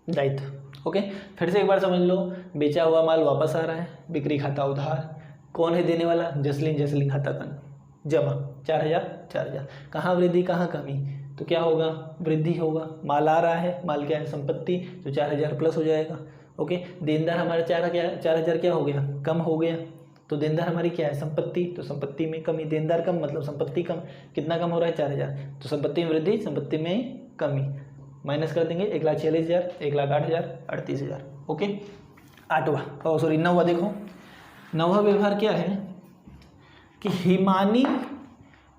A: दायित्व। ओके फिर से एक बार समझ लो, बेचा हुआ माल वापस आ रहा है, बिक्री खाता उधार, कौन है देने वाला, जसलीन, जसलीन खाता कन जमा 4,000। कहाँ वृद्धि कहाँ कमी, तो क्या होगा, वृद्धि होगा। माल आ रहा है, माल क्या है, संपत्ति, तो 4,000 प्लस हो जाएगा। ओके देनदार हमारा 4,000 क्या हो गया, कम हो गया, तो देनदार हमारी क्या है, संपत्ति, तो संपत्ति में कमी। देनदार कम मतलब संपत्ति कम, कितना कम हो रहा है 4,000, तो संपत्ति में वृद्धि, संपत्ति में कमी। माइनस कर देंगे 1,46,000, 1,08,000, 38,000। ओके नौवा देखो, नौवा व्यवहार क्या है कि हिमानी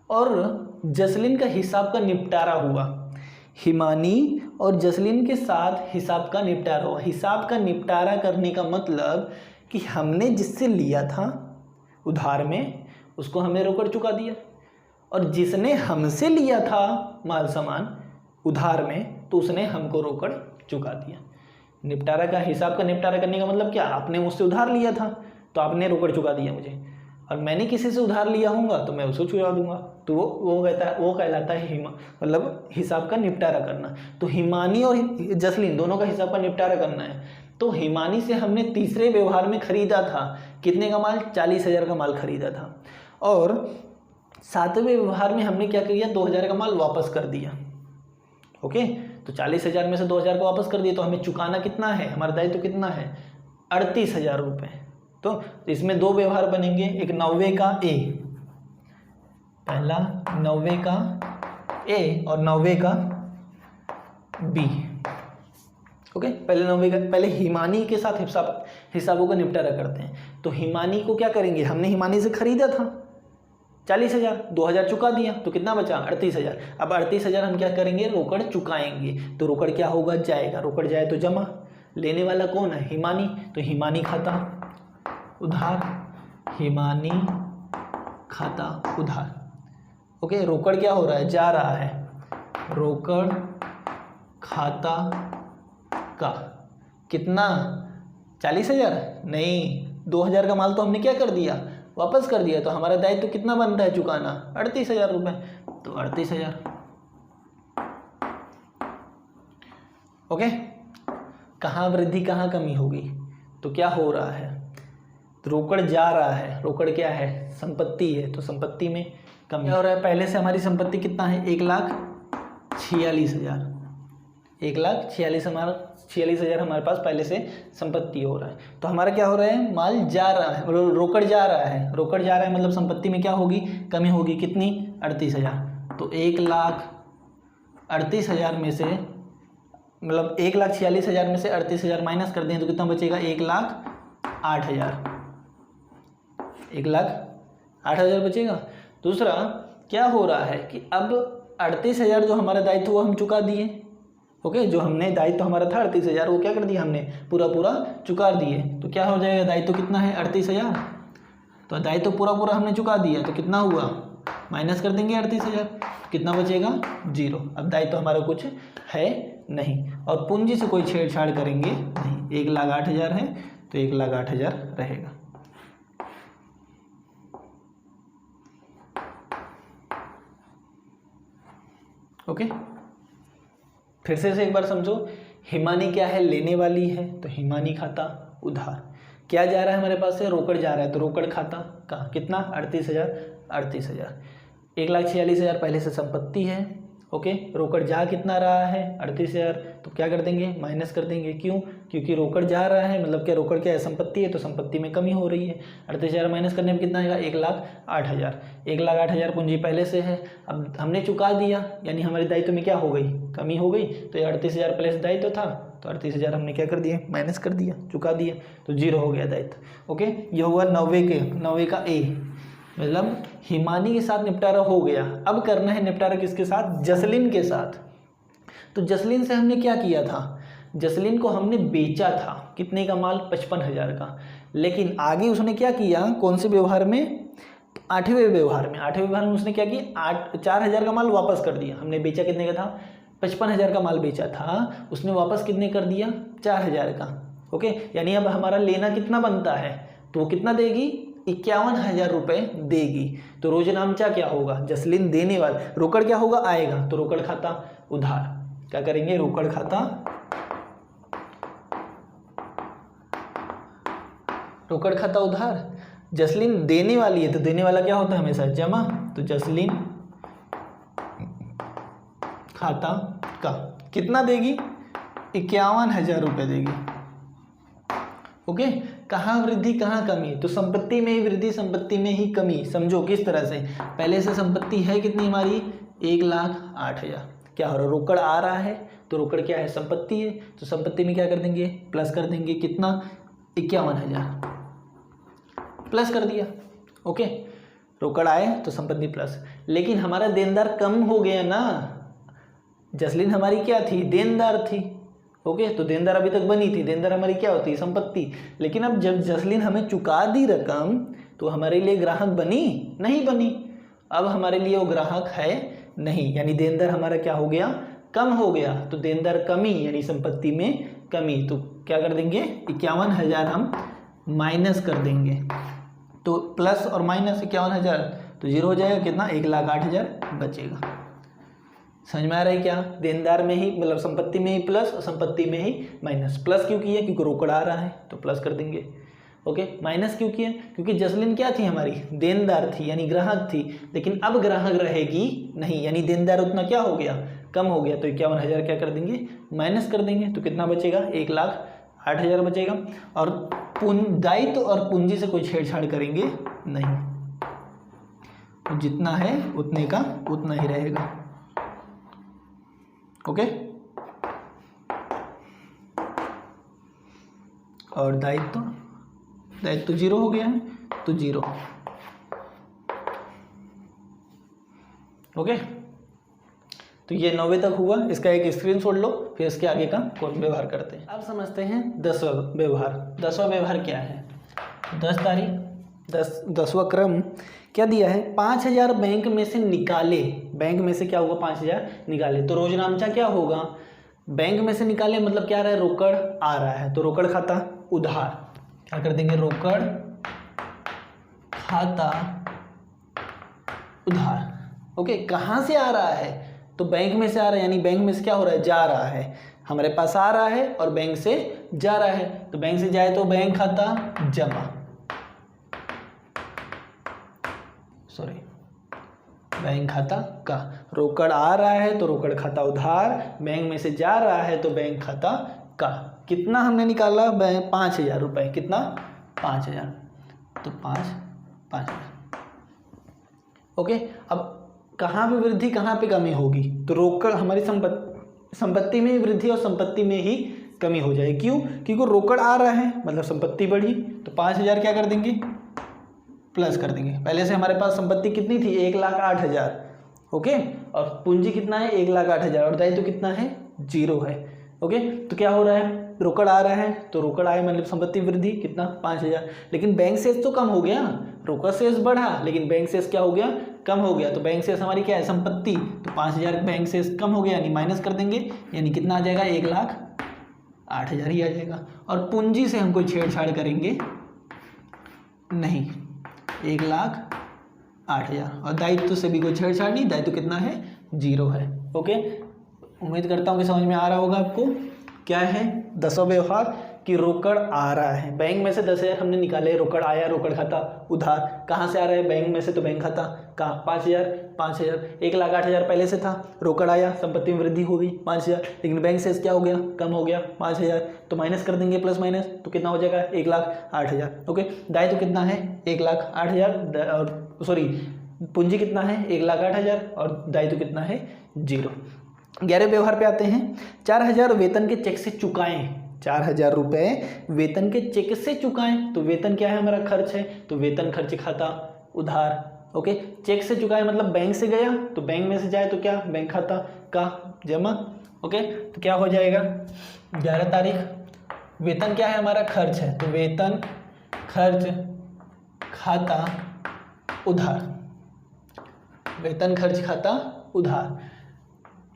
A: और जसलीन का हिसाब का निपटारा हुआ। हिमानी और जसलीन के साथ हिसाब का निपटारा हुआ। हिसाब का निपटारा करने का मतलब कि हमने जिससे लिया था उधार में, उसको हमने रोकड़ चुका दिया, और जिसने हमसे लिया था माल सामान उधार में, तो उसने हमको रोकड़ चुका दिया। निपटारा का, हिसाब का निपटारा करने का मतलब क्या, आपने मुझसे उधार लिया था तो आपने रोकड़ चुका दिया मुझे, और मैंने किसी से उधार लिया होगा तो मैं उसको चुका दूंगा, तो वो कहलाता है मतलब हिसाब का निपटारा करना। तो हिमानी और जसलीन दोनों का हिसाब का निपटारा करना है। तो हिमानी से हमने तीसरे व्यवहार में खरीदा था कितने का माल, 40,000 का माल खरीदा था, और सातवें व्यवहार में हमने क्या किया, 2,000 का माल वापस कर दिया। ओके तो 40,000 में से 2,000 को वापस कर दिया, तो हमें चुकाना कितना है, हमारा दायित्व कितना है 38,000 रुपये। तो इसमें दो व्यवहार बनेंगे, एक 90 का ए, पहला 90 का ए और 90 का बी। ओके पहले 90 का, पहले हिमानी के साथ हिसाबों का निपटारा करते हैं। तो हिमानी को क्या करेंगे, हमने हिमानी से खरीदा था 40,000, 2,000 चुका दिया, तो कितना बचा 38,000। अब 38,000 हम क्या करेंगे, रोकड़ चुकाएंगे। तो रोकड़ क्या होगा, जाएगा, रोकड़ जाए तो जमा, लेने वाला कौन है, हिमानी, तो हिमानी खाता उधार, हिमानी खाता उधार। ओके रोकड़ क्या हो रहा है, जा रहा है, रोकड़ खाता का कितना 40,000 नहीं, 2,000 का माल तो हमने क्या कर दिया, वापस कर दिया, तो हमारा दायित्व कितना बनता है चुकाना 38,000 रुपये, तो 38,000। ओके कहाँ वृद्धि कहाँ कमी होगी, तो क्या हो रहा है, तो रोकड़ जा रहा है, रोकड़ क्या है, संपत्ति है, तो संपत्ति में कमी हो रहा है। पहले से हमारी संपत्ति कितना है 1,46,000, 1,46,000 हमारे पास पहले से संपत्ति हो रहा है। तो हमारा क्या हो रहा है, माल जा रहा है, रोकड़ जा रहा है, रोकड़ जा रहा है मतलब संपत्ति में क्या होगी, कमी होगी, कितनी 38,000। तो 1,38,000 में से मतलब 1,46,000 में से 38,000 माइनस कर दें तो कितना बचेगा 1,08,000, 1,08,000 बचेगा। दूसरा क्या हो रहा है कि अब 38,000 जो हमारा दायित्व वो हम चुका दिए। ओके जो हमने दायित्व हमारा था 38,000 वो क्या कर दिया हमने पूरा चुका दिए। तो क्या हो जाएगा, दायित्व कितना है 38,000, तो दायित्व तो पूरा हमने चुका दिया, तो कितना हुआ, माइनस कर देंगे 38,000, कितना बचेगा 0। अब दायित्व तो हमारा कुछ है नहीं, और पूंजी से कोई छेड़छाड़ करेंगे नहीं। 1,08,000 है तो 1,08,000 रहेगा। ओके, फिर से एक बार समझो। हिमानी क्या है, लेने वाली है, तो हिमानी खाता उधार। क्या जा रहा है हमारे पास से, रोकड़ जा रहा है, तो रोकड़ खाता का कितना 38,000। 1,46,000 पहले से संपत्ति है। ओके, रोकड़ जा कितना रहा है 38,000, तो क्या कर देंगे, माइनस कर देंगे। क्यों, क्योंकि रोकड़ जा रहा है, मतलब क्या, रोकड़ क्या है, संपत्ति है, तो संपत्ति में कमी हो रही है। 38,000 माइनस करने में कितना आएगा, 1,08,000। 1,08,000 पूंजी पहले से है, अब हमने चुका दिया, यानी हमारे दायित्व में क्या हो गई, कमी हो गई। तो ये 38,000 प्लस दायित्व था, तो 38,000 हमने क्या कर दिया, माइनस कर दिया, चुका दिया, तो 0 हो गया दायित्व। ओके, ये हुआ 90 का ए, मतलब हिमानी के साथ निपटारा हो गया। अब करना है निपटारा किसके साथ, जसलीन के साथ। तो जसलीन से हमने क्या किया था, जसलीन को हमने बेचा था, कितने का माल, 55,000 का। लेकिन आगे उसने क्या किया, कौन से व्यवहार में, 8वें व्यवहार में। 8वें व्यवहार में उसने क्या किया, 4,000 का माल वापस कर दिया। हमने बेचा कितने का था, 55,000 का माल बेचा था, उसने वापस कितने कर दिया, 4,000 का। ओके, यानी अब हमारा लेना कितना बनता है, तो वो कितना देगी, 51,000 रुपये देगी। तो रोजनामचा क्या होगा, जसलीन देने वाला, रोकड़ क्या होगा, आएगा, तो रोकड़ खाता उधार। क्या करेंगे, रोकड़ खाता, रोकड़ खाता उधार। जसलीन देने वाली है, तो देने वाला क्या होता है हमेशा, जमा, तो जसलीन खाता का कितना देगी, 51,000 रुपये देगी। ओके, कहाँ वृद्धि कहाँ कमी, तो संपत्ति में ही वृद्धि, संपत्ति में ही कमी। समझो किस तरह से, पहले से संपत्ति है कितनी हमारी, 1,08,000। क्या हो रहा है, रोकड़ आ रहा है, तो रोकड़ क्या है, संपत्ति है, तो संपत्ति में क्या कर देंगे, प्लस कर देंगे, कितना, 51,000 प्लस कर दिया। ओके, रोकड़ आए तो संपत्ति प्लस। लेकिन हमारा देनदार कम हो गया ना, जसलीन हमारी क्या थी, देनदार थी। ओके, तो देनदार अभी तक बनी थी, देनदार हमारी क्या होती है, संपत्ति। लेकिन अब जब जसलीन हमें चुका दी रकम, तो हमारे लिए ग्राहक बनी, नहीं बनी। अब हमारे लिए वो ग्राहक है नहीं, यानी देनदार हमारा क्या हो गया, कम हो गया। तो देनदार कमी यानी संपत्ति में कमी, तो क्या कर देंगे, 51,000 हम माइनस कर देंगे। तो प्लस और माइनस 51,000, तो 0 हो जाएगा, कितना, 1,08,000 बचेगा। समझ में आ रहा है क्या, देनदार में ही, मतलब संपत्ति में ही प्लस और संपत्ति में ही माइनस। प्लस क्यों किया, क्योंकि रोकड़ आ रहा है, तो प्लस कर देंगे। ओके, माइनस क्यों किया, क्योंकि जसलीन क्या थी हमारी, देनदार थी, यानी ग्राहक थी। लेकिन अब ग्राहक रहेगी नहीं, यानी देनदार उतना क्या हो गया, कम हो गया। तो 51,000 क्या कर देंगे, माइनस कर देंगे, तो कितना बचेगा, 1,08,000 बचेगा। और दायित्व और पूंजी से कोई छेड़छाड़ करेंगे नहीं, तो जितना है उतने का उतना ही रहेगा। ओके, और दायित्व 0 हो गया है, तो 0। ओके, तो ये 90 तक हुआ, इसका एक स्क्रीनशॉट लो, फिर इसके आगे का कौन व्यवहार करते हैं। अब समझते हैं 10वां व्यवहार। 10वां व्यवहार क्या है, 10 तारीख 10वां क्रम क्या दिया है, 5,000 बैंक में से निकाले। बैंक में से क्या होगा, 5,000 निकाले, तो रोजनामचा क्या होगा, बैंक में से निकाले मतलब क्या आ रहा है, रोकड़ आ रहा है, तो रोकड़ खाता उधार। क्या कर देंगे, रोकड़ खाता उधार। ओके, कहाँ से आ रहा है, तो बैंक में से आ रहा है, यानी बैंक में से क्या हो रहा है, जा रहा है, हमारे पास आ रहा है और बैंक से जा रहा है। तो बैंक से जाए तो बैंक खाता जमा, सॉरी, बैंक खाता का। रोकड़ आ रहा है तो रोकड़ खाता उधार, बैंक में से जा रहा है तो बैंक खाता का। कितना हमने निकाला, 5,000 रुपये, कितना, 5,000, तो 5,000। ओके, अब कहाँ पे वृद्धि कहाँ पे कमी होगी, तो रोकड़ हमारी संपत्ति में वृद्धि और संपत्ति में ही कमी हो जाए। क्यों, क्योंकि रोकड़ आ रहा है मतलब संपत्ति बढ़ी, तो 5,000 क्या कर देंगे, प्लस कर देंगे। पहले से हमारे पास संपत्ति कितनी थी, 1,08,000। ओके, और पूंजी कितना है, 1,08,000, और दायित्व कितना है, 0 है। ओके, तो क्या हो रहा है, रोकड़ आ रहा है, तो रोकड़ आए मतलब संपत्ति वृद्धि कितना, 5,000। लेकिन बैंक से तो कम हो गया, रोकड़ शेष बढ़ा लेकिन बैंक शेष क्या हो गया, कम हो गया। तो बैंक शेष हमारी क्या है, संपत्ति, तो 5,000 बैंक शेष कम हो गया यानी माइनस कर देंगे, यानी कितना आ जाएगा, 1,08,000 ही आ जाएगा। और पूंजी से हम कोई छेड़छाड़ करेंगे नहीं, 1,08,000। और दायित्व से भी कोई छेड़छाड़ नहीं, दायित्व कितना है, 0 है। ओके, उम्मीद करता हूँ कि समझ में आ रहा होगा आपको। क्या है 10वां व्यवहार कि रोकड़ आ रहा है, बैंक में से 10,000 हमने निकाले, रोकड़ आया, रोकड़ खाता उधार, कहाँ से आ रहा है, बैंक में से, तो बैंक खाता कहाँ, 5,000, 1,08,000 पहले से था, रोकड़ आया, संपत्ति में वृद्धि हो गई 5,000, लेकिन बैंक से क्या हो गया, कम हो गया 5,000, तो माइनस कर देंगे, प्लस माइनस, तो कितना हो जाएगा, 1,08,000। ओके, दायित्व कितना है, 1,08,000, और सॉरी पूंजी कितना है, 1,08,000, और दायित्व कितना है, 0। 11वें व्यवहार पे आते हैं। 4,000 वेतन के चेक से चुकाएं, 4,000 रुपये वेतन के चेक से चुकाएं, तो वेतन क्या है, हमारा खर्च है, तो वेतन खर्च खाता उधार। ओके, चेक से चुकाएं मतलब बैंक से गया, तो बैंक में से जाए तो क्या, बैंक खाता का जमा। ओके, तो क्या हो जाएगा, 11 तारीख, वेतन क्या है, हमारा खर्च है, तो वेतन खर्च खाता उधार, वेतन खर्च खाता उधार।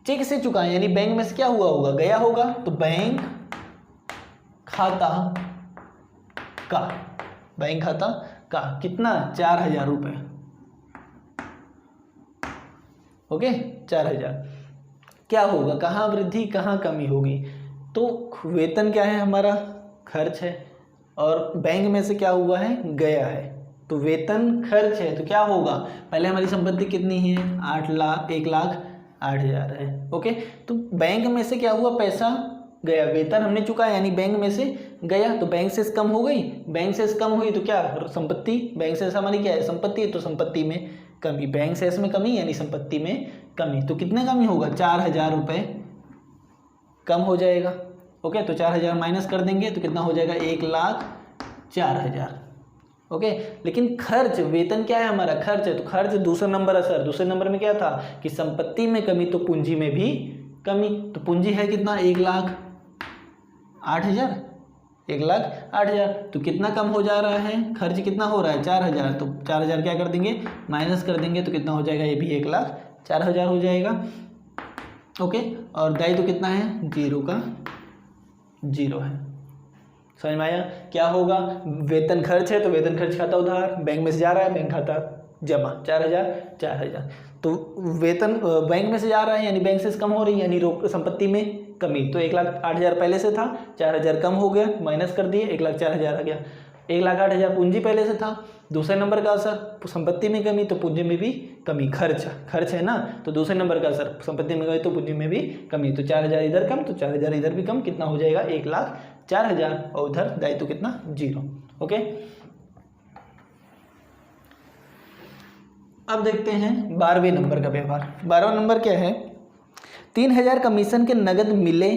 A: चेक से चुकाएं यानी बैंक में से क्या हुआ होगा, गया होगा, तो बैंक खाता का, बैंक खाता का कितना, 4,000 रुपये। ओके, 4,000 क्या होगा, कहाँ वृद्धि कहाँ कमी होगी, तो वेतन क्या है, हमारा खर्च है, और बैंक में से क्या हुआ है, गया है, तो वेतन खर्च है, तो क्या होगा, पहले हमारी संपत्ति कितनी है, 1,08,000 है। ओके, तो बैंक में से क्या हुआ, पैसा गया, वेतन हमने चुकाया यानी बैंक में से गया, तो बैंक से कम हो गई, बैंक से कम हुई तो क्या, संपत्ति, बैंक से हमारी क्या है, संपत्ति, तो संपत्ति में कमी, बैंक से में कमी यानी संपत्ति में कमी, तो कितने कमी होगा, 4,000 रुपये कम हो जाएगा। ओके, तो 4,000 माइनस कर देंगे तो कितना हो जाएगा, 1,04,000। ओके, लेकिन खर्च, वेतन क्या है, हमारा खर्च है, तो खर्च दूसरा नंबर असर, दूसरे नंबर में क्या था कि संपत्ति में कमी तो पूंजी में भी कमी, तो पूंजी है कितना, 1,08,000, 1,08,000, तो कितना कम हो जा रहा है, खर्च कितना हो रहा है, 4,000, तो 4,000 क्या कर देंगे, माइनस कर देंगे, तो कितना हो जाएगा, ये भी 1,04,000 हो जाएगा। ओके, और दायित्व कितना है, 0 का 0 है। समझ में आया, क्या होगा, वेतन खर्च है तो वेतन खर्च खाता उधार, बैंक में से जा रहा है, बैंक खाता जमा, 4,000, तो वेतन बैंक में से जा रहा है यानी बैंक से कम हो रही है यानी संपत्ति में कमी, तो 1,08,000 पहले से था, 4,000 कम हो गया, माइनस कर दिए, 1,04,000 आ गया। 1,08,000 पूंजी पहले से था, दूसरे नंबर का असर संपत्ति में कमी तो पूंजी में भी कमी, खर्च है ना, तो दूसरे नंबर का असर संपत्ति में गई तो पूंजी में भी कमी, तो 4,000 इधर कम तो 4,000 इधर भी कम, कितना हो जाएगा, 1,04,000, और उधर दायित्व कितना, 0। ओके, अब देखते हैं 12वें नंबर का व्यवहार। 12वां नंबर क्या है, 3,000 कमीशन के नगद मिले,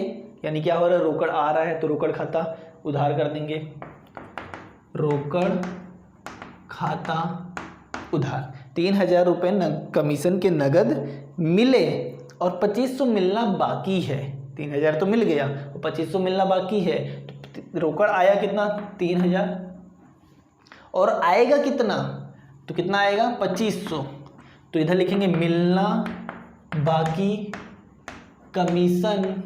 A: यानी क्या हो रहा है, रोकड़ आ रहा है तो रोकड़ खाता उधार कर देंगे, रोकड़ खाता उधार। 3,000 रुपये कमीशन के नगद मिले और 2,500 मिलना बाकी है, 3,000 तो मिल गया और 2,500 मिलना बाकी है, तो रोकड़ आया कितना, 3,000, और आएगा कितना, तो कितना आएगा, 2,500, तो इधर लिखेंगे मिलना बाकी कमीशन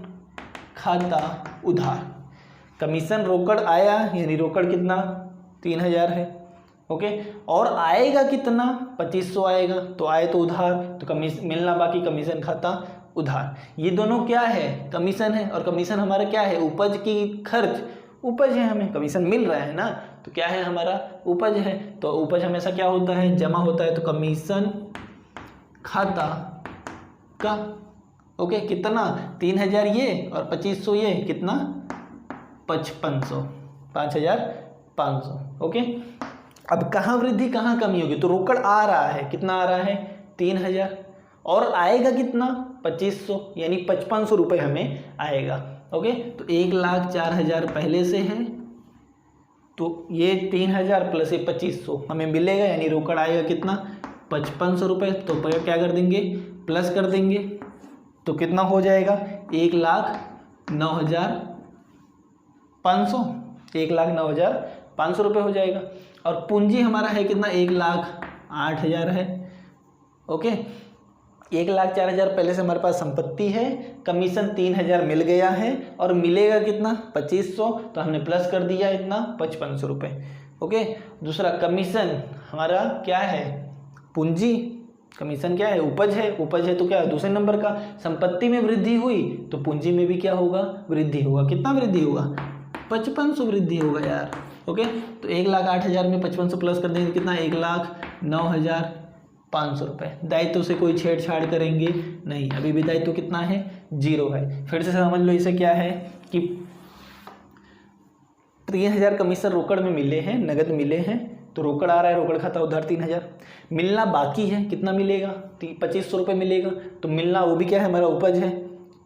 A: खाता उधार। कमीशन रोकड़ आया यानी रोकड़ कितना, 3,000 है। ओके, और आएगा कितना, 2,500 आएगा, तो आए तो उधार, तो मिलना बाकी कमीशन खाता उधार। ये दोनों क्या है, कमीशन है, और कमीशन हमारा क्या है, उपज की खर्च, उपज है, हमें कमीशन मिल रहा है ना, तो क्या है हमारा, उपज है, तो उपज हमेशा क्या होता है, जमा होता है, तो कमीशन खाता का, ओके, कितना, 3,000 ये और 2,500 ये, कितना, 5,500, 5,500। ओके, अब कहाँ वृद्धि कहाँ कमी होगी, तो रोकड़ आ रहा है, कितना आ रहा है, 3,000, और आएगा कितना, 2,500, यानी 5,500 रुपये हमें आएगा। ओके, तो 1,04,000 पहले से है, तो ये 3,000 प्लस ये 2,500 हमें मिलेगा, यानी रोकड़ आएगा कितना, 5,500 रुपये, तो क्या कर देंगे, प्लस कर देंगे, तो कितना हो जाएगा, 1,09,500, 1,09,500 रुपये हो जाएगा। और पूंजी हमारा है कितना, 1,08,000 है। ओके, 1,04,000 पहले से हमारे पास संपत्ति है, कमीशन 3,000 मिल गया है और मिलेगा कितना 2,500, तो हमने प्लस कर दिया इतना 5,500 रुपये। ओके, दूसरा कमीशन हमारा क्या है, पूंजी, कमीशन क्या है, उपज है, उपज है तो क्या है दूसरे नंबर का, संपत्ति में वृद्धि हुई तो पूंजी में भी क्या होगा, वृद्धि होगा। कितना वृद्धि होगा, 5,500 वृद्धि होगा यार। ओके, तो 1,08,000 में 5,500 प्लस कर देंगे कितना, 1,09,500 रुपये। दायित्व से कोई छेड़छाड़ करेंगे नहीं, अभी भी दायित्व कितना है, 0 है। फिर से समझ लो इसे क्या है कि 3,000 कमीशन रोकड़ में मिले हैं, नगद मिले हैं, तो रोकड़ आ रहा है, रोकड़ खाता उधार 3,000। मिलना बाकी है, कितना मिलेगा, 2,500 रुपये मिलेगा। तो मिलना वो भी क्या है, हमारा उपज है,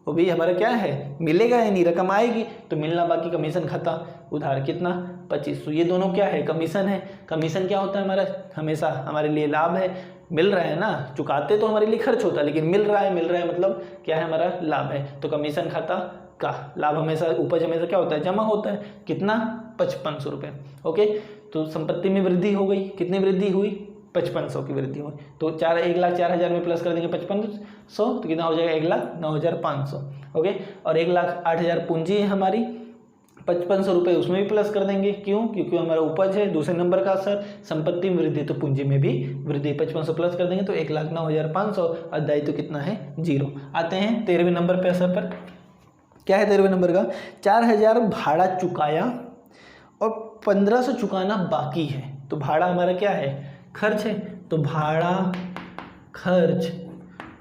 A: वो भी हमारा क्या है, मिलेगा यानी रकम आएगी। तो मिलना बाकी कमीशन खाता उधार कितना, 2,500। ये दोनों क्या है, कमीशन है। कमीशन क्या होता है हमारा, हमेशा हमारे लिए लाभ है, मिल रहा है ना, चुकाते तो हमारे लिए खर्च होता है, लेकिन मिल रहा है मतलब क्या है, हमारा लाभ है। तो कमीशन खाता का लाभ हमेशा, उपज हमेशा क्या होता है, जमा होता है। कितना, 5,500 रुपये। ओके, तो संपत्ति में वृद्धि हो गई, कितनी वृद्धि हुई, 5,500 की वृद्धि हुई। तो 1,04,000 में प्लस कर देंगे 5,500, तो कितना हो जाएगा, 1,09,500। ओके, और 1,08,000 पूंजी है हमारी, 5,500 रुपये उसमें भी प्लस कर देंगे। क्यों, क्योंकि हमारा उपज है, दूसरे नंबर का असर, संपत्ति में वृद्धि तो पूंजी में भी वृद्धि, 5,500 प्लस कर देंगे तो 1,09,500, और दायित्व कितना है, 0। आते हैं 13वें नंबर पे असर पर। क्या है 13वें नंबर का, 4,000 भाड़ा चुकाया और 1,500 चुकाना बाकी है। तो भाड़ा हमारा क्या है, खर्च है, तो भाड़ा खर्च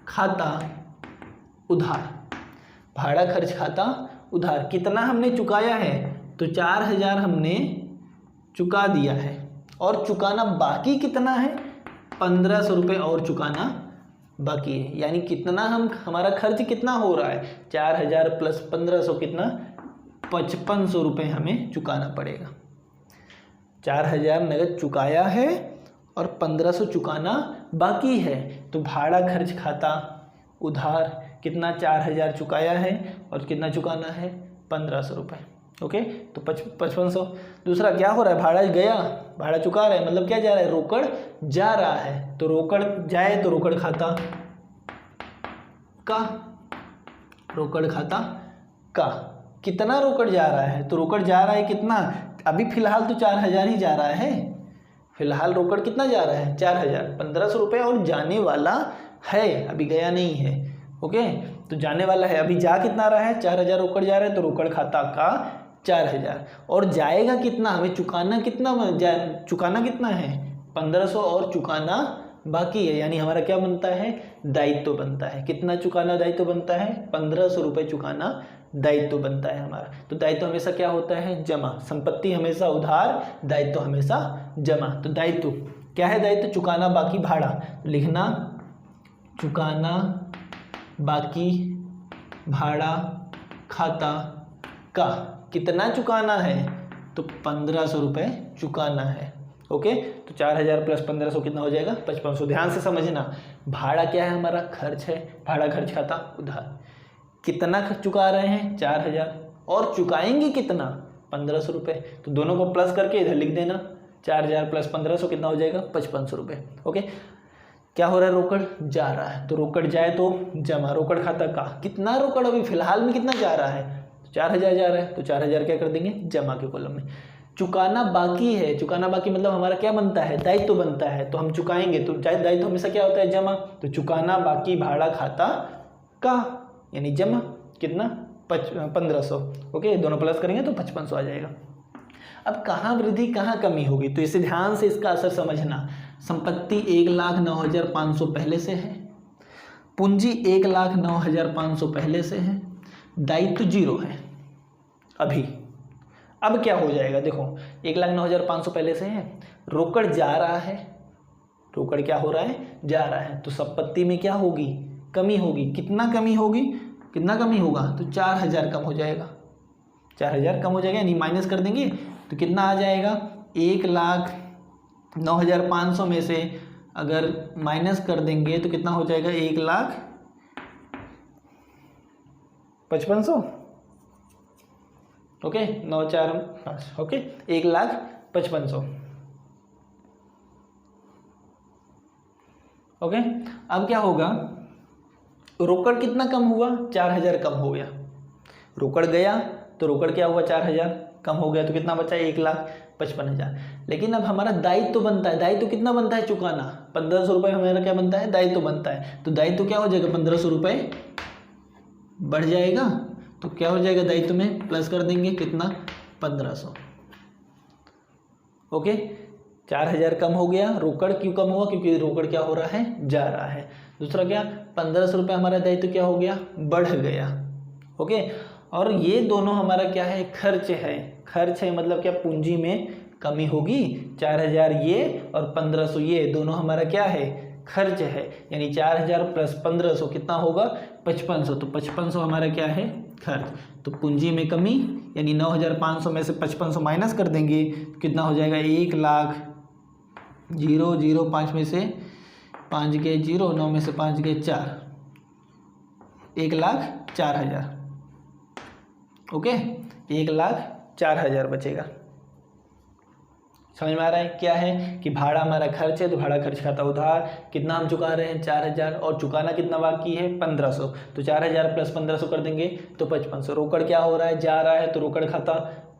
A: खाता उधार, भाड़ा खर्च खाता उधार। कितना हमने चुकाया है, तो 4,000 हमने चुका दिया है, और चुकाना बाकी कितना है, 1,500 रुपये और चुकाना बाकी है। यानी कितना हमारा खर्च कितना हो रहा है, 4,000 प्लस 1,500 कितना, 5,500 रुपये हमें चुकाना पड़ेगा। 4,000 नगद चुकाया है और 1,500 चुकाना बाकी है। तो भाड़ा खर्च खाता उधार कितना, 4,000 चुकाया है और कितना चुकाना है, 1,500 रुपये। ओके, तो 5,500। दूसरा क्या हो रहा है, भाड़ा गया, भाड़ा चुका रहा है, मतलब क्या जा रहा है, रोकड़ जा रहा है। तो रोकड़ जाए तो रोकड़ खाता का, रोकड़ खाता का कितना रोकड़ जा रहा है, तो रोकड़ जा रहा है कितना, अभी फिलहाल तो 4,000 ही जा रहा है, फिलहाल रोकड़ कितना जा रहा है, 4,000, 1,500 रुपये और जाने वाला है, अभी गया नहीं है। ओके, तो जाने वाला है, अभी जा कितना रहा है, 4,000 रोकड़ जा रहा है, तो रोकड़ खाता का 4,000, और जाएगा कितना, हमें चुकाना कितना, चुकाना कितना है, 1,500 और चुकाना बाकी है। यानी हमारा क्या बनता है, दायित्व बनता है। कितना चुकाना दायित्व बनता है, 1,500 रुपये चुकाना दायित्व बनता है हमारा। तो दायित्व हमेशा क्या होता है, जमा। संपत्ति हमेशा उधार, दायित्व हमेशा जमा। तो दायित्व क्या है, दायित्व चुकाना बाकी भाड़ा, लिखना चुकाना बाकी भाड़ा खाता का कितना चुकाना है, तो 1,500 रुपये चुकाना है। ओके, तो 4,000 प्लस 1,500 कितना हो जाएगा, 5,500। ध्यान से समझना, भाड़ा क्या है, हमारा खर्च है, भाड़ा खर्च खाता उधार। कितना खर्च चुका रहे हैं, 4,000, और चुकाएंगे कितना, 1,500 रुपये। तो दोनों को प्लस करके इधर लिख देना, 4,000 प्लस 1,500 कितना हो जाएगा, 5,500 रुपये। ओके, क्या हो रहा है, रोकड़ जा रहा है, तो रोकड़ जाए तो जमा, रोकड़ खाता का कितना, रोकड़ अभी फिलहाल में कितना जा रहा है, 4,000 जा रहा है, तो 4,000 क्या कर देंगे, जमा के कॉलम में। चुकाना बाकी है, चुकाना बाकी मतलब हमारा क्या बनता है, दायित्व बनता है, तो हम चुकाएंगे। तो दायित्व हमेशा क्या होता है, जमा। तो चुकाना बाकी भाड़ा खाता का यानी जमा, कितना, 1,500। ओके, दोनों प्लस करेंगे तो 5,500 आ जाएगा। अब कहाँ वृद्धि कहाँ कमी होगी, तो इसे ध्यान से इसका असर समझना। संपत्ति 1,09,500 पहले से है, पूंजी 1,09,500 पहले से है, दायित्व 0 है अभी। अब क्या हो जाएगा, देखो 1,09,500 पहले से है, रोकड़ जा रहा है, रोकड़ क्या हो रहा है, जा रहा है, तो संपत्ति में क्या होगी, कमी होगी। कितना कमी होगी, कितना कमी होगा, तो 4,000 कम हो जाएगा, 4,000 कम हो जाएगा, यानी माइनस कर देंगे तो कितना आ जाएगा, 1,09,500 में से अगर माइनस कर देंगे तो कितना हो जाएगा, 1,55,000। Okay, 9 4 5, okay, 1,55,000। ओके, अब क्या होगा, रोकड़ कितना कम हुआ, 4000 कम हो गया। रोकड़ गया तो रोकड़ क्या हुआ, 4000 कम हो गया, तो कितना बचा, 1,55,000। लेकिन अब हमारा दायित्व बनता है, दायित्व कितना बनता है चुकाना, 1500 रुपये हमारा क्या बनता है, दायित्व बनता है। तो दायित्व क्या हो जाएगा, 1500 रुपये बढ़ जाएगा। तो क्या हो जाएगा, दायित्व में प्लस कर देंगे कितना, 1500। ओके, 4000 कम हो गया। रोकड़ क्यों कम हुआ, क्योंकि रोकड़ क्या हो रहा है, जा रहा है। दूसरा क्या, 1500 रुपये हमारा दायित्व क्या हो गया, बढ़ गया। ओके, और ये दोनों हमारा क्या है, खर्च है। खर्च है मतलब क्या, पूंजी में कमी होगी। 4000 ये और 1500 ये दोनों हमारा क्या है, खर्च है। यानी 4000 प्लस 1500 कितना होगा, 5500। तो 5500 हमारा क्या है, खर्च। तो पूंजी में कमी, यानी 9500 में से 5500 माइनस कर देंगे, कितना हो जाएगा, 1,00,005 में से 5 गए 0, 9 में से 5 गए 4, 1,04,000। ओके, 1,04,000 बचेगा। समझ में आ रहा है, क्या है कि भाड़ा हमारा खर्च है, तो भाड़ा खर्च खाता उधार, कितना हम चुका रहे हैं, 4000, और चुकाना कितना बाकी है, 1500। तो 4000 प्लस 1500 कर देंगे तो 5500। रोकड़ क्या हो रहा है, जा रहा है, तो रोकड़ खाता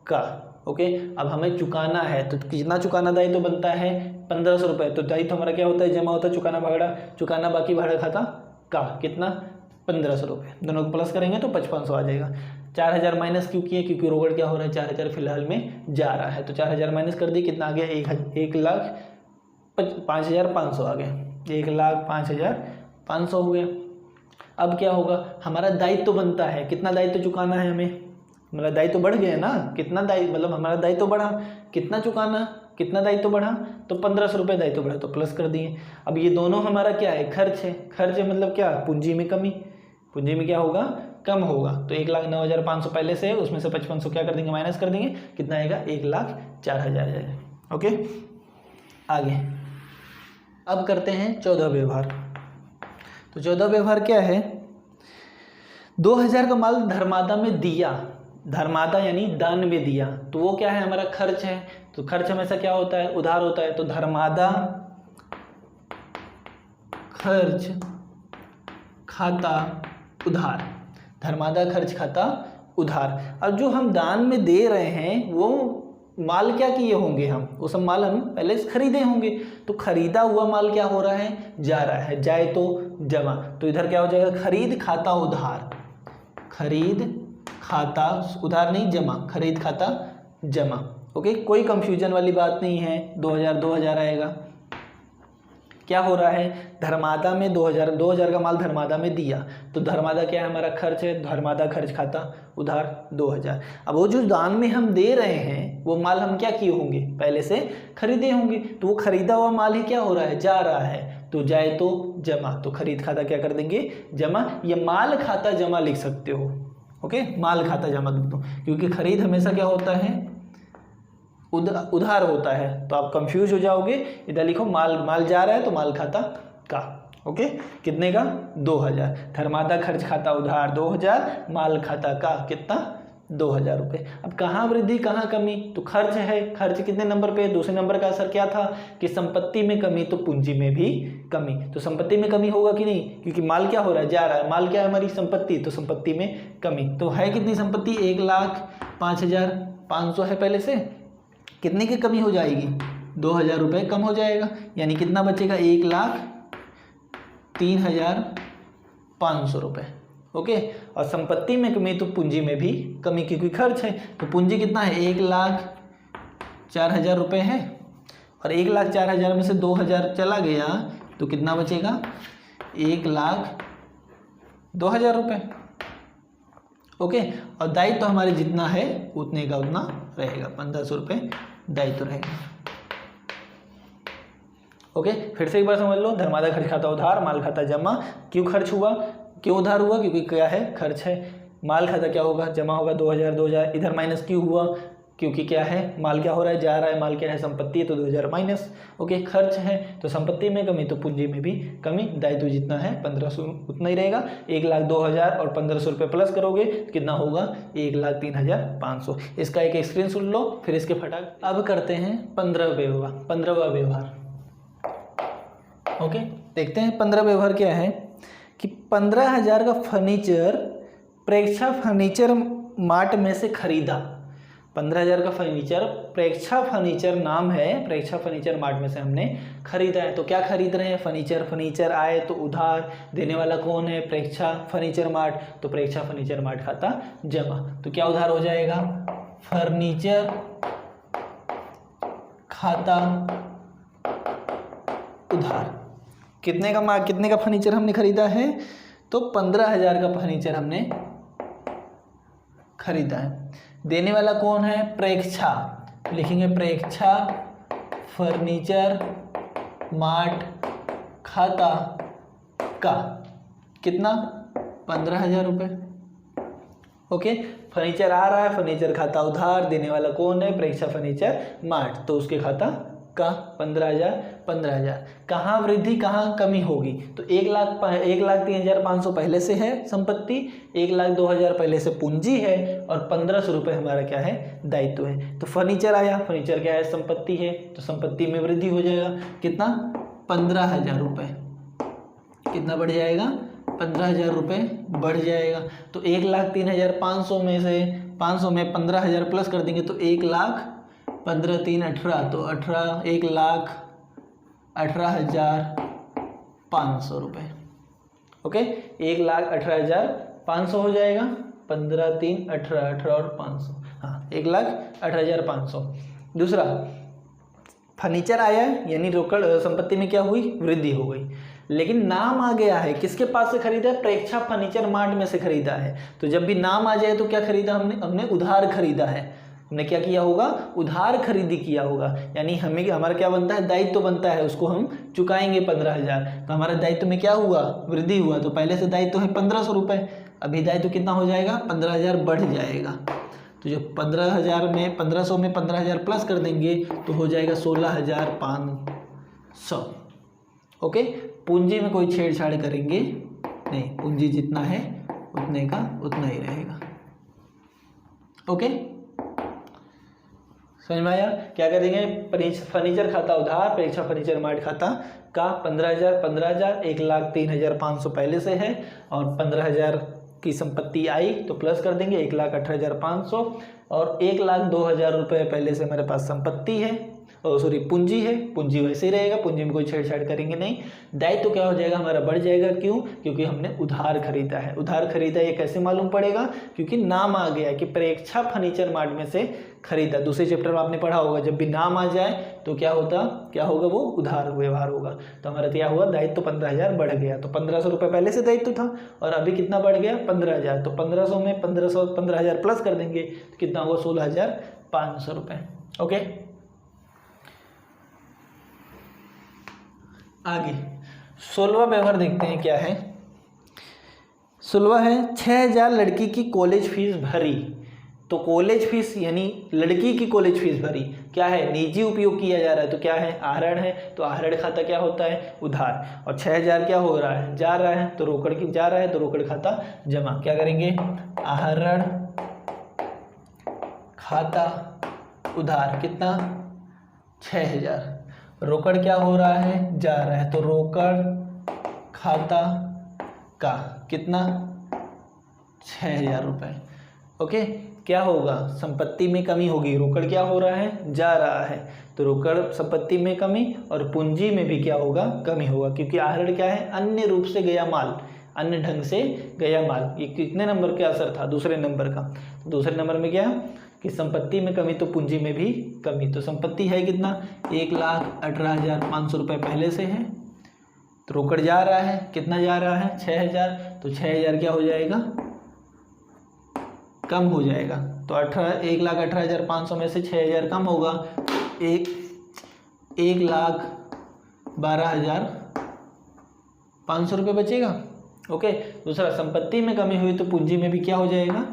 A: का। ओके, अब हमें चुकाना है, तो कितना चुकाना दायित्व तो बनता है, 1500 रुपये। तो दायित्व हमारा क्या होता है, जमा होता है, चुकाना भाड़ा, चुकाना बाकी भाड़ा खाता का, कितना, 1500 रुपये। दोनों को प्लस करेंगे तो 5500 आ जाएगा। 4000 माइनस क्यों किए, क्योंकि रोकड़ क्या हो रहा है, 4000 फिलहाल में जा रहा है। तो 4000 माइनस कर दिए, कितना आ गया, 1,05,500 आ गया, 1,05,500 हो गया। अब क्या होगा, हमारा दायित्व बनता है, कितना दायित्व चुकाना है हमें, हमारा दायित्व बढ़ गया ना, कितना दायित्व, मतलब हमारा दायित्व बढ़ा, कितना चुकाना, कितना दायित्व बढ़ा, तो 1500 रुपये दायित्व बढ़ा, तो प्लस कर दिए। अब ये दोनों हमारा क्या है, खर्च है। खर्च है मतलब क्या, पूंजी में कमी, पूंजी में क्या होगा, कम होगा। तो 1,09,500 पहले से है, उसमें से 5500 क्या कर देंगे, माइनस कर देंगे, कितना आएगा, 1,04,000 जाएगा। ओके, आगे अब करते हैं 14 व्यवहार। तो 14 व्यवहार क्या है, 2000 का माल धर्मादा में दिया, धर्मादा यानी दान में दिया, तो वो क्या है, हमारा खर्च है। तो खर्च हमेशा क्या होता है, उधार होता है। तो धर्मादा खर्च खाता उधार, धर्मादा खर्च खाता उधार। अब जो हम दान में दे रहे हैं वो माल क्या किए होंगे, हम वो सब माल हम पहले से खरीदे होंगे। तो खरीदा हुआ माल क्या हो रहा है, जा रहा है, जाए तो जमा। तो इधर क्या हो जाएगा, खरीद खाता उधार, खरीद खाता उधार नहीं, जमा, खरीद खाता जमा। ओके, कोई कंफ्यूजन वाली बात नहीं है, 2000 आएगा। क्या हो रहा है, धर्मादा में 2000 का माल धर्मादा में दिया, तो धर्मादा क्या है, हमारा खर्च है, धर्मादा खर्च खाता उधार 2000। अब वो जो दान में हम दे रहे हैं वो माल हम क्या किए होंगे, पहले से खरीदे होंगे। तो वो खरीदा हुआ माल ही क्या हो रहा है, जा रहा है, तो जाए तो जमा। तो खरीद खाता क्या कर देंगे, जमा, या माल खाता जमा लिख सकते हो। ओके, माल खाता जमा लिख दो, क्योंकि खरीद हमेशा क्या होता है, उधार होता है। तो आप कंफ्यूज हो जाओगे, इधर लिखो माल जा रहा है तो माल खाता का। ओके, कितने का, 2000। धर्मादा खर्च खाता उधार 2000, माल खाता का कितना, 2000 रुपये। अब कहाँ वृद्धि कहाँ कमी, तो खर्च है, खर्च कितने नंबर पे, दूसरे नंबर का असर क्या था कि संपत्ति में कमी, तो पूंजी में भी कमी। तो संपत्ति में कमी होगा कि नहीं, क्योंकि माल क्या हो रहा है, जा रहा है, माल क्या है हमारी संपत्ति, तो संपत्ति में कमी। तो है कितनी संपत्ति, 1,05,500 है पहले से, कितने की कमी हो जाएगी, 2000 रुपये कम हो जाएगा, यानी कितना बचेगा, 1,03,500 रुपये। ओके, और संपत्ति में कमी तो पूंजी में भी कमी, क्योंकि खर्च है। तो पूंजी कितना है, 1,04,000 रुपये है, और 1,04,000 में से 2000 चला गया तो कितना बचेगा, 1,02,000 रुपये। ओके, और दायित्व तो हमारे जितना है उतने का उतना रहेगा, 1500 रुपये दायित्व रहेगा। ओके, फिर से एक बार समझ लो, धर्मादा खर्च खाता उधार, माल खाता जमा। क्यों खर्च हुआ, क्यों उधार हुआ, क्योंकि क्या है, खर्च है। माल खाता क्या होगा, जमा होगा 2000। इधर माइनस क्यों हुआ, क्योंकि क्या है, माल क्या हो रहा है, जा रहा है, माल क्या है, संपत्ति है, तो 2000 माइनस। ओके, खर्च है तो संपत्ति में कमी, तो पूंजी में भी कमी। दायित्व जितना है 1500 उतना ही रहेगा। 1,02,000 और 1500 रुपये प्लस करोगे कितना होगा, 1,03,500। इसका एक स्क्रीनशॉट लो, फिर इसके फटाक। अब करते हैं 15वां व्यवहार। ओके, देखते हैं 15 व्यवहार क्या है कि 15,000 का फर्नीचर प्रेक्षा फर्नीचर मार्ट में से खरीदा। 15,000 का फर्नीचर प्रेक्षा फर्नीचर नाम है, प्रेक्षा फर्नीचर मार्ट में से हमने खरीदा है। तो क्या खरीद रहे हैं? फर्नीचर। फर्नीचर आए तो उधार, देने वाला कौन है? प्रेक्षा फर्नीचर मार्ट। तो प्रेक्षा फर्नीचर मार्ट खाता जमा। तो क्या उधार हो जाएगा? फर्नीचर खाता उधार। कितने का फर्नीचर हमने खरीदा है? तो 15,000 का फर्नीचर हमने खरीदा है। देने वाला कौन है? प्रेक्षा। लिखेंगे प्रेक्षा फर्नीचर मार्ट खाता का कितना? 15,000 रुपये। ओके, फर्नीचर आ रहा है, फर्नीचर खाता उधार, देने वाला कौन है? प्रेक्षा फर्नीचर मार्ट। तो उसके खाता का 15,000। कहाँ वृद्धि कहाँ कमी होगी? तो 1,03,500 पहले से है संपत्ति, 1,02,000 पहले से पूंजी है और 1,500 रुपये हमारा क्या है? दायित्व है। तो फर्नीचर आया, फर्नीचर क्या है? संपत्ति है, तो संपत्ति में वृद्धि हो जाएगा। कितना? 15,000 रुपये। कितना बढ़ जाएगा? 15,000 रुपये बढ़ जाएगा। तो 1,03,500 में से 500 में 15,000 प्लस कर देंगे तो 1,15,3,18 तो 1,18,500 रुपये। ओके, 1,18,500 हो जाएगा। 15,3,18 और 500, हाँ 1,18,500। दूसरा, फर्नीचर आया यानी रोकड़ संपत्ति में क्या हुई? वृद्धि हो गई। लेकिन नाम आ गया है, किसके पास से खरीदा है? प्रेक्षा फर्नीचर मार्ट में से खरीदा है। तो जब भी नाम आ जाए तो क्या खरीदा हमने उधार खरीदा है। हमने क्या किया होगा? उधार खरीदी किया होगा। यानी हमारा क्या बनता है? दायित्व बनता है, उसको हम चुकाएंगे 15,000। तो हमारा दायित्व में क्या हुआ? वृद्धि हुआ। तो पहले से दायित्व है 1,500 रुपये, अभी दायित्व कितना हो जाएगा? 15,000 बढ़ जाएगा। तो जो 15,000 में 1,500 में 15,000 प्लस कर देंगे तो हो जाएगा 16,500। ओके, पूंजी में कोई छेड़छाड़ करेंगे नहीं, पूंजी जितना है उतने का उतना ही रहेगा। ओके, समझ में आया? क्या करेंगे? फर्नीचर खाता उधार, प्रेक्षा फर्नीचर मार्ट खाता का 15,000 1,03,500 पहले से है और 15,000 की संपत्ति आई तो प्लस कर देंगे 1,18,500 और 1,02,000 रुपये पहले से हमारे पास संपत्ति है, सॉरी पूंजी है। पूंजी वैसे ही रहेगा, पूंजी में कोई छेड़छाड़ करेंगे नहीं। दायित्व तो क्या हो जाएगा? हमारा बढ़ जाएगा। क्यों? क्योंकि हमने उधार खरीदा है। उधार खरीदा ये कैसे मालूम पड़ेगा? क्योंकि नाम आ गया कि प्रेक्षा फर्नीचर मार्ट में से खरीदा। दूसरे चैप्टर में आपने पढ़ा होगा, जब भी नाम आ जाए तो क्या होगा? वो उधार व्यवहार होगा। तो हमारा क्या हुआ? दायित्व तो 15,000 बढ़ गया। तो 1,500 रुपये पहले से दायित्व था और अभी कितना बढ़ गया? 15,000। तो 1,500 में 15,000 प्लस कर देंगे तो कितना होगा? 16,500 रुपये। ओके, आगे 16वां व्यवहार देखते हैं क्या है। 16वां है 6,000 लड़की की कॉलेज फीस भरी। तो कॉलेज फीस यानी लड़की की कॉलेज फीस भरी क्या है? निजी उपयोग किया जा रहा है। तो क्या है? आहरण है। तो आहरण खाता क्या होता है? उधार। और 6,000 क्या हो रहा है? जा रहा है। तो रोकड़ की जा रहा है तो रोकड़ खाता जमा। क्या करेंगे? आहरण खाता उधार कितना? 6,000। रोकड़ क्या हो रहा है? जा रहा है। तो रोकड़ खाता का कितना? 6,000 रुपये। ओके, क्या होगा? संपत्ति में कमी होगी। रोकड़ क्या हो रहा है? जा रहा है। तो रोकड़ संपत्ति में कमी और पूंजी में भी क्या होगा? कमी होगा। क्योंकि आहरण क्या है? अन्य रूप से गया माल, अन्य ढंग से गया माल। ये कितने नंबर का असर था? दूसरे नंबर का। तो दूसरे नंबर में क्या कि संपत्ति में कमी तो पूंजी में भी कमी। तो संपत्ति है कितना? 1,18,500 रुपये पहले से है। तो रोकड़ जा रहा है, कितना जा रहा है? 6,000। तो 6,000 क्या हो जाएगा? कम हो जाएगा। तो 1,18,500 में से 6,000 कम होगा, 1,12,500 रुपये बचेगा। ओके, दूसरा संपत्ति में कमी हुई तो पूंजी में भी क्या हो जाएगा?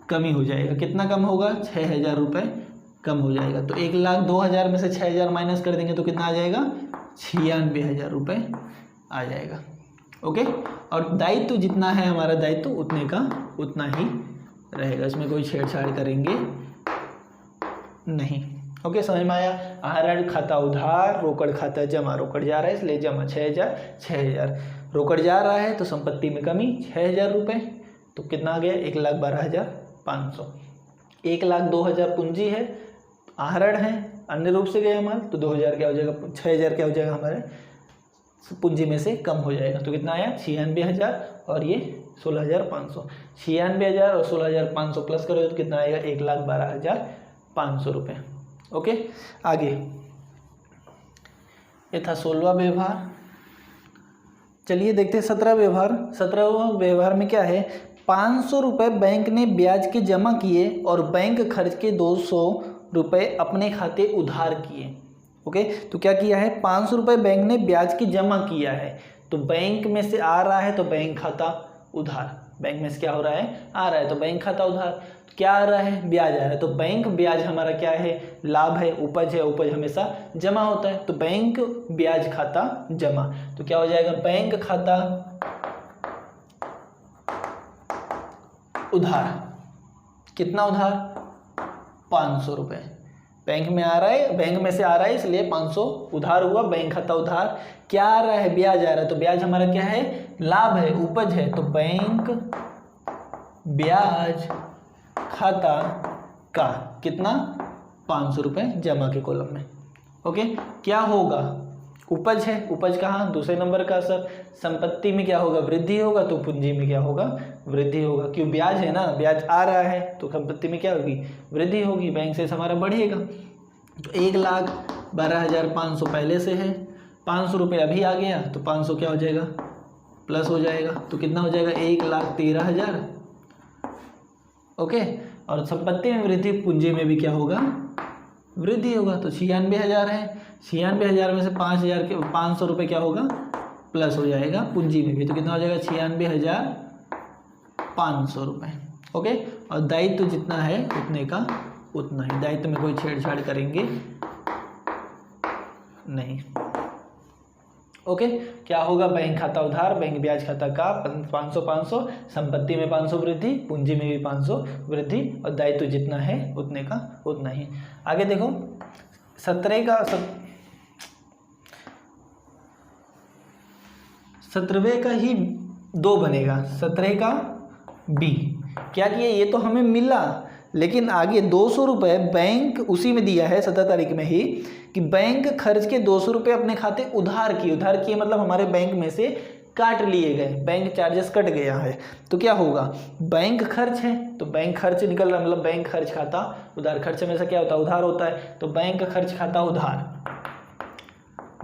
A: कमी हो जाएगा। कितना कम होगा? 6,000 रुपये कम हो जाएगा। तो 1,02,000 में से 6,000 माइनस कर देंगे तो कितना आ जाएगा? 96,000 रुपये आ जाएगा। ओके, और दायित्व जितना है हमारा दायित्व उतने का उतना ही रहेगा, इसमें कोई छेड़छाड़ करेंगे नहीं। ओके, समझ में आया। आहरण खाता उधार, रोकड़ खाता जमा, रोकड़ जा रहा है इसलिए जमा 6000, 6000 रोकड़ जा रहा है तो संपत्ति में कमी 6000 रुपये, तो कितना आ गया 1,12,500। 1,02,000 पूंजी है, आहरण है, अन्य रूप से गया माल, तो 2000 क्या हो जाएगा, 6000 क्या हो जाएगा हमारे पूंजी में से कम हो जाएगा, तो कितना आया 96,000 और ये 16,500। 96,000 और 16,500 प्लस करोगे तो कितना आएगा 1,12,500 रुपये। ओके, आगे ये था 16वां व्यवहार। चलिए देखते हैं 17वां व्यवहार। 17वां व्यवहार में क्या है, 500 रुपये बैंक ने ब्याज के जमा किए और बैंक खर्च के 200 रुपये अपने खाते उधार किए। ओके, तो क्या किया है, 500 रुपये बैंक ने ब्याज के जमा किया है, तो बैंक में से आ रहा है तो बैंक खाता उधार, बैंक में से क्या हो रहा है, आ रहा है तो बैंक खाता उधार, तो क्या आ रहा है, ब्याज आ रहा है, तो बैंक ब्याज हमारा क्या है, लाभ है, उपज है, उपज हमेशा जमा होता है, तो बैंक ब्याज खाता जमा, तो क्या हो जाएगा बैंक खाता उधार। कितना उधार, 500 रुपये बैंक में आ रहा है, बैंक में से आ रहा है इसलिए 500 उधार हुआ, बैंक खाता उधार। क्या आ रहा है, ब्याज आ रहा है, तो ब्याज हमारा क्या है, लाभ है, उपज है, तो बैंक ब्याज खाता का कितना 500 रुपये जमा के कॉलम में। ओके, क्या होगा, उपज है, उपज कहाँ, दूसरे नंबर का सर, संपत्ति में क्या होगा, वृद्धि होगा, तो पूंजी में क्या होगा, वृद्धि होगा, क्यों ब्याज है ना, ब्याज आ रहा है तो संपत्ति में क्या होगी, वृद्धि होगी, बैंक से हमारा बढ़ेगा। तो 1,12,500 पहले से है, 500 रुपये अभी आ गया तो 500 क्या हो जाएगा, प्लस हो जाएगा, तो कितना हो जाएगा 1,13,000। ओके, और संपत्ति में वृद्धि, पूंजी में भी क्या होगा, वृद्धि होगा, तो 96,000 है, 96,000 में से 5,000 के 500 रुपये क्या होगा, प्लस हो जाएगा पूंजी में भी, तो कितना हो जाएगा 96,500 रुपये। ओके, और दायित्व जितना है उतने का उतना ही, दायित्व में कोई छेड़छाड़ करेंगे नहीं। ओके, क्या होगा, बैंक खाता उधार, बैंक ब्याज खाता का 500 500, संपत्ति में 500 वृद्धि, पूंजी में भी 500 वृद्धि, और दायित्व जितना है उतने का उतना ही। आगे देखो 17वें का ही 2 बनेगा, 17 का बी। क्या किया, ये तो हमें मिला, लेकिन आगे 200 रुपये बैंक उसी में दिया है 17 तारीख में ही कि बैंक खर्च के 200 रुपये अपने खाते उधार किए। उधार किए मतलब हमारे बैंक में से काट लिए गए, बैंक चार्जेस कट गया है, तो क्या होगा, बैंक खर्च है तो बैंक खर्च निकल रहा, मतलब बैंक खर्च खाता उधार, खर्च में से क्या होता है, उधार होता है, तो बैंक खर्च खाता उधार,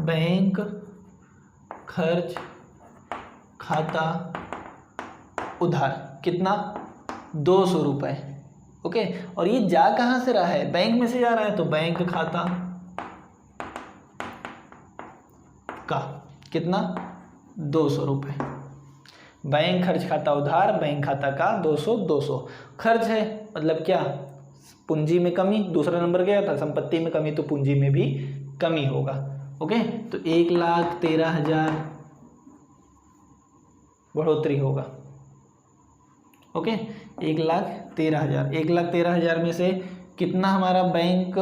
A: बैंक खर्च खाता उधार कितना 200 रुपये। ओके, और ये जा कहाँ से रहा है, बैंक में से जा रहा है, तो बैंक खाता का कितना 200 रुपये। बैंक खर्च खाता उधार, बैंक खाता का 200 खर्च है मतलब क्या, पूंजी में कमी, दूसरा नंबर क्या था, संपत्ति में कमी, तो पूंजी में भी कमी होगा। ओके, तो 1,13,000 बढ़ोतरी होगा। ओके, 1,13,000, 1,13,000 में से कितना हमारा बैंक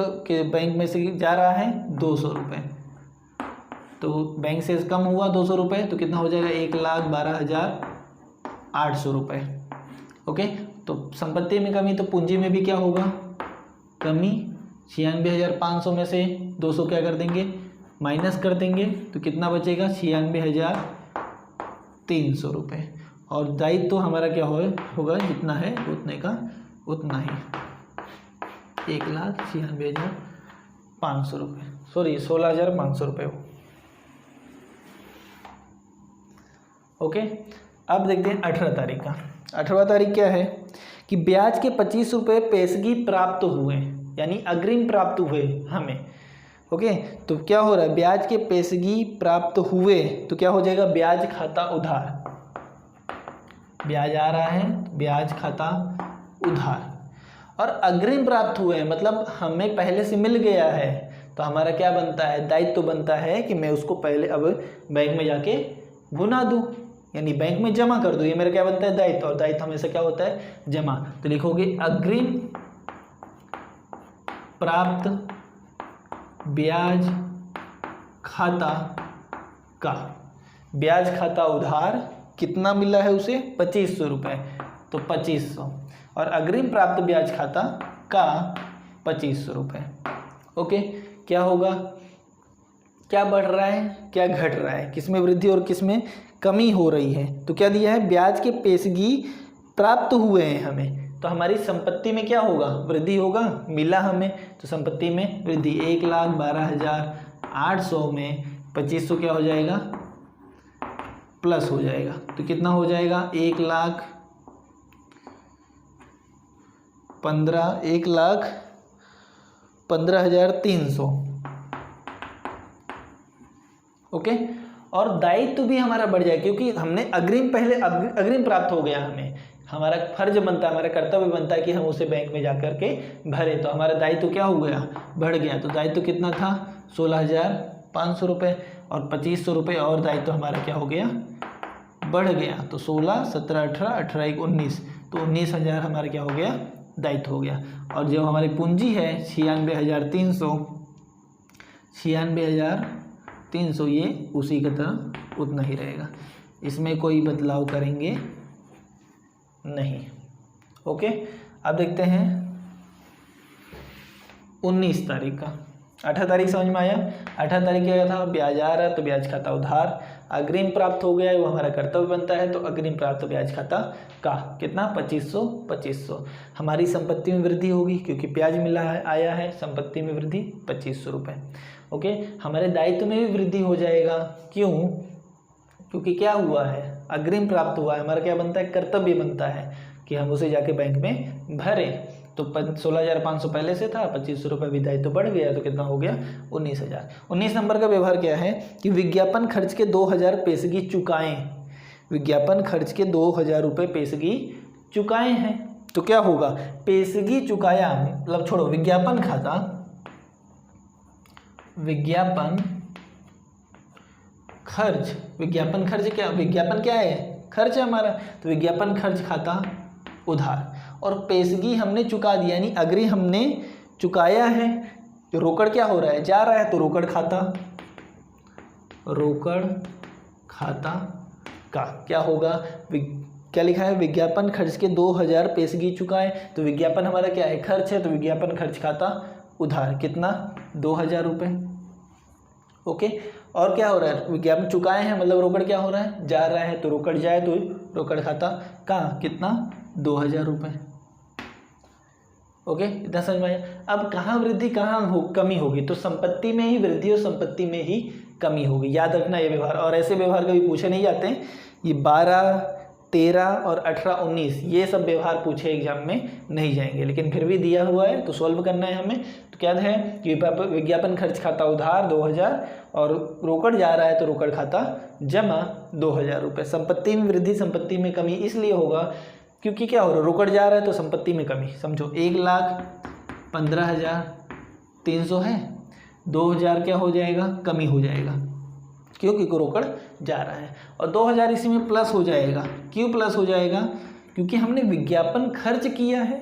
A: में से जा रहा है 200 रुपये, तो बैंक से कम हुआ 200 रुपये, तो कितना हो जाएगा 1,12,800 रुपये। ओके, तो संपत्ति में कमी, तो पूंजी में भी क्या होगा, कमी। 96,500 में से 200 क्या कर देंगे, माइनस कर देंगे, तो कितना बचेगा 96,300 रुपये। और दायित्व तो हमारा क्या होगा, जितना है उतने का उतना ही, 1,96,500 रुपये, सॉरी 16,500 रुपये। ओके, अब देखते हैं 18 तारीख का। 18 तारीख क्या है कि ब्याज के 25 रुपये पेशगी प्राप्त हुए, यानी अग्रिम प्राप्त हुए हमें। ओके, तो क्या हो रहा है, ब्याज के पेशगी प्राप्त हुए, तो क्या हो जाएगा ब्याज खाता उधार, ब्याज आ रहा है, ब्याज खाता उधार। और अग्रिम प्राप्त हुए मतलब हमें पहले से मिल गया है, तो हमारा क्या बनता है, दायित्व तो बनता है कि मैं उसको पहले अब बैंक में जाके भुना दूँ, यानी बैंक में जमा कर दूँ, ये मेरा क्या बनता है दायित्व, और दायित्व हमेशा क्या होता है जमा। तो लिखोगे अग्रिम प्राप्त ब्याज खाता का, ब्याज खाता उधार कितना मिला है उसे 2500 रुपये, तो 2500, और अग्रिम प्राप्त ब्याज खाता का 2500 रुपये। ओके, क्या होगा, क्या बढ़ रहा है क्या घट रहा है, किसमें वृद्धि और किसमें कमी हो रही है। तो क्या दिया है, ब्याज के पेशगी प्राप्त हुए हैं हमें, तो हमारी संपत्ति में क्या होगा, वृद्धि होगा, मिला हमें, तो संपत्ति में वृद्धि। 1,12,800 में 2500 क्या हो जाएगा, प्लस हो जाएगा, तो कितना हो जाएगा 1,15,300। ओके, और दायित्व भी हमारा बढ़ जाए, क्योंकि हमने अग्रिम प्राप्त हो गया, हमारा फर्ज बनता है, हमारा कर्तव्य बनता है कि हम उसे बैंक में जाकर के भरे, तो हमारा दायित्व क्या हो गया, बढ़ गया। तो दायित्व कितना था 16,500 रुपये, और 2500 रुपये और दायित्व हमारा क्या हो गया, बढ़ गया। तो 16, 17, 18, 18, 1, 19, तो 19,000 हमारा क्या हो गया, दायित्व हो गया। और जो हमारी पूंजी है 96,300, ये उसी की तरह उतना ही रहेगा, इसमें कोई बदलाव करेंगे नहीं। ओके, अब देखते हैं 19 तारीख का। 18 तारीख समझ में आया। 18 तारीख क्या था, ब्याज आ रहा है तो ब्याज खाता उधार, अग्रिम प्राप्त हो गया है, वो हमारा कर्तव्य बनता है, तो अग्रिम प्राप्त ब्याज खाता का कितना 2500। हमारी संपत्ति में वृद्धि होगी क्योंकि ब्याज मिला है, आया है, संपत्ति में वृद्धि 2500 रुपये। ओके, हमारे दायित्व में भी वृद्धि हो जाएगा, क्यों, क्योंकि क्या हुआ है, अग्रिम प्राप्त हुआ है, हमारा क्या बनता है, कर्तव्य बनता है कि हम उसे जाके बैंक में भरें। तो 16,500 पहले से था, 2500 रुपये भी दायित्व बढ़ गया, तो कितना हो गया 19,000। 19 नंबर का व्यवहार क्या है कि विज्ञापन खर्च के 2,000 पेशगी चुकाएं, विज्ञापन खर्च के 2,000 रुपये पेशगी चुकाए हैं, तो क्या होगा, पेशगी चुकाया मतलब छोड़ो, विज्ञापन खाता, विज्ञापन खर्च क्या, विज्ञापन क्या है, खर्च है हमारा, तो विज्ञापन खर्च खाता उधार, और पेशगी हमने चुका दिया, यानी अग्रिम हमने चुकाया है, रोकड़ क्या हो रहा है, जा रहा है, तो रोकड़ खाता का क्या होगा, क्या लिखा है, विज्ञापन खर्च के 2,000 पेशगी चुकाए, तो विज्ञापन हमारा क्या है, खर्च है, तो विज्ञापन खर्च खाता उधार कितना 2,000 रुपये। ओके, और क्या हो रहा है, विज्ञापन चुकाए हैं मतलब रोकड़ क्या हो रहा है, जा रहा है, तो रोकड़ जाए तो रोकड़ खाता का कितना 2,000 रुपये। ओके, इतना समझ में आया। अब कहाँ वृद्धि कहाँ कमी होगी, तो संपत्ति में ही वृद्धि और संपत्ति में ही कमी होगी, याद रखना ये व्यवहार। और ऐसे व्यवहार कभी पूछे नहीं जाते हैं, ये 12, 13 और 18, 19 ये सब व्यवहार पूछे एग्जाम में नहीं जाएंगे, लेकिन फिर भी दिया हुआ है तो सॉल्व करना है हमें। तो क्या है कि विज्ञापन खर्च खाता उधार 2,000 और रोकड़ जा रहा है तो रोकड़ खाता जमा 2,000 रुपये। संपत्ति में वृद्धि संपत्ति में कमी इसलिए होगा क्योंकि क्या हो रहा है, रोकड़ जा रहा है तो संपत्ति में कमी। समझो 1,15,300 है, 2,000 क्या हो जाएगा, कमी हो जाएगा क्योंकि रोकड़ जा रहा है, और 2,000 इसी में प्लस हो जाएगा। क्यों प्लस हो जाएगा, क्योंकि हमने विज्ञापन खर्च किया है,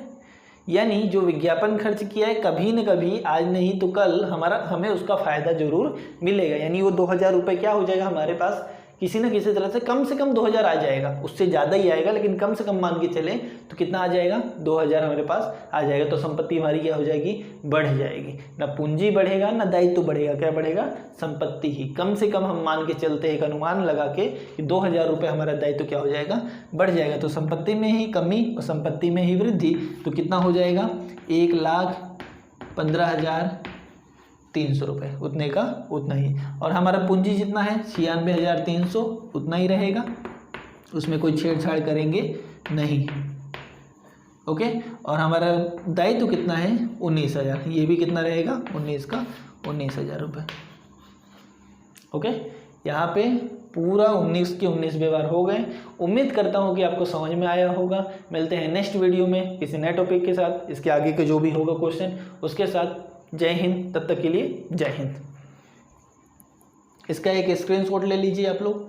A: यानी जो विज्ञापन खर्च किया है कभी न कभी, आज नहीं तो कल हमें उसका फ़ायदा जरूर मिलेगा। यानी वो 2,000 रुपये क्या हो जाएगा हमारे पास, किसी न किसी तरह से कम 2,000 आ जाएगा, उससे ज़्यादा ही आएगा लेकिन कम से कम मान के चले तो कितना आ जाएगा, 2,000 हमारे पास आ जाएगा। तो संपत्ति हमारी क्या हो जाएगी, बढ़ जाएगी। ना पूंजी बढ़ेगा ना दायित्व बढ़ेगा, क्या बढ़ेगा, संपत्ति ही। कम से कम हम मान के चलते एक अनुमान लगा के कि 2,000 रुपये हमारा दायित्व क्या हो जाएगा, बढ़ जाएगा। तो संपत्ति में ही कमी और संपत्ति में ही वृद्धि, तो कितना हो जाएगा 1,15,300 रुपये, उतने का उतना ही। और हमारा पूंजी जितना है 96,300 उतना ही रहेगा, उसमें कोई छेड़छाड़ करेंगे नहीं। ओके, और हमारा दायित्व कितना है 19,000, ये भी कितना रहेगा 19,000 रुपये। ओके, यहाँ पे पूरा 19 के 19 व्यवहार हो गए। उम्मीद करता हूँ कि आपको समझ में आया होगा। मिलते हैं नेक्स्ट वीडियो में किसी नए टॉपिक के साथ, इसके आगे के जो भी होगा क्वेश्चन उसके साथ। जय हिंद, तब तक के लिए जय हिंद। इसका एक स्क्रीनशॉट ले लीजिए आप लोग।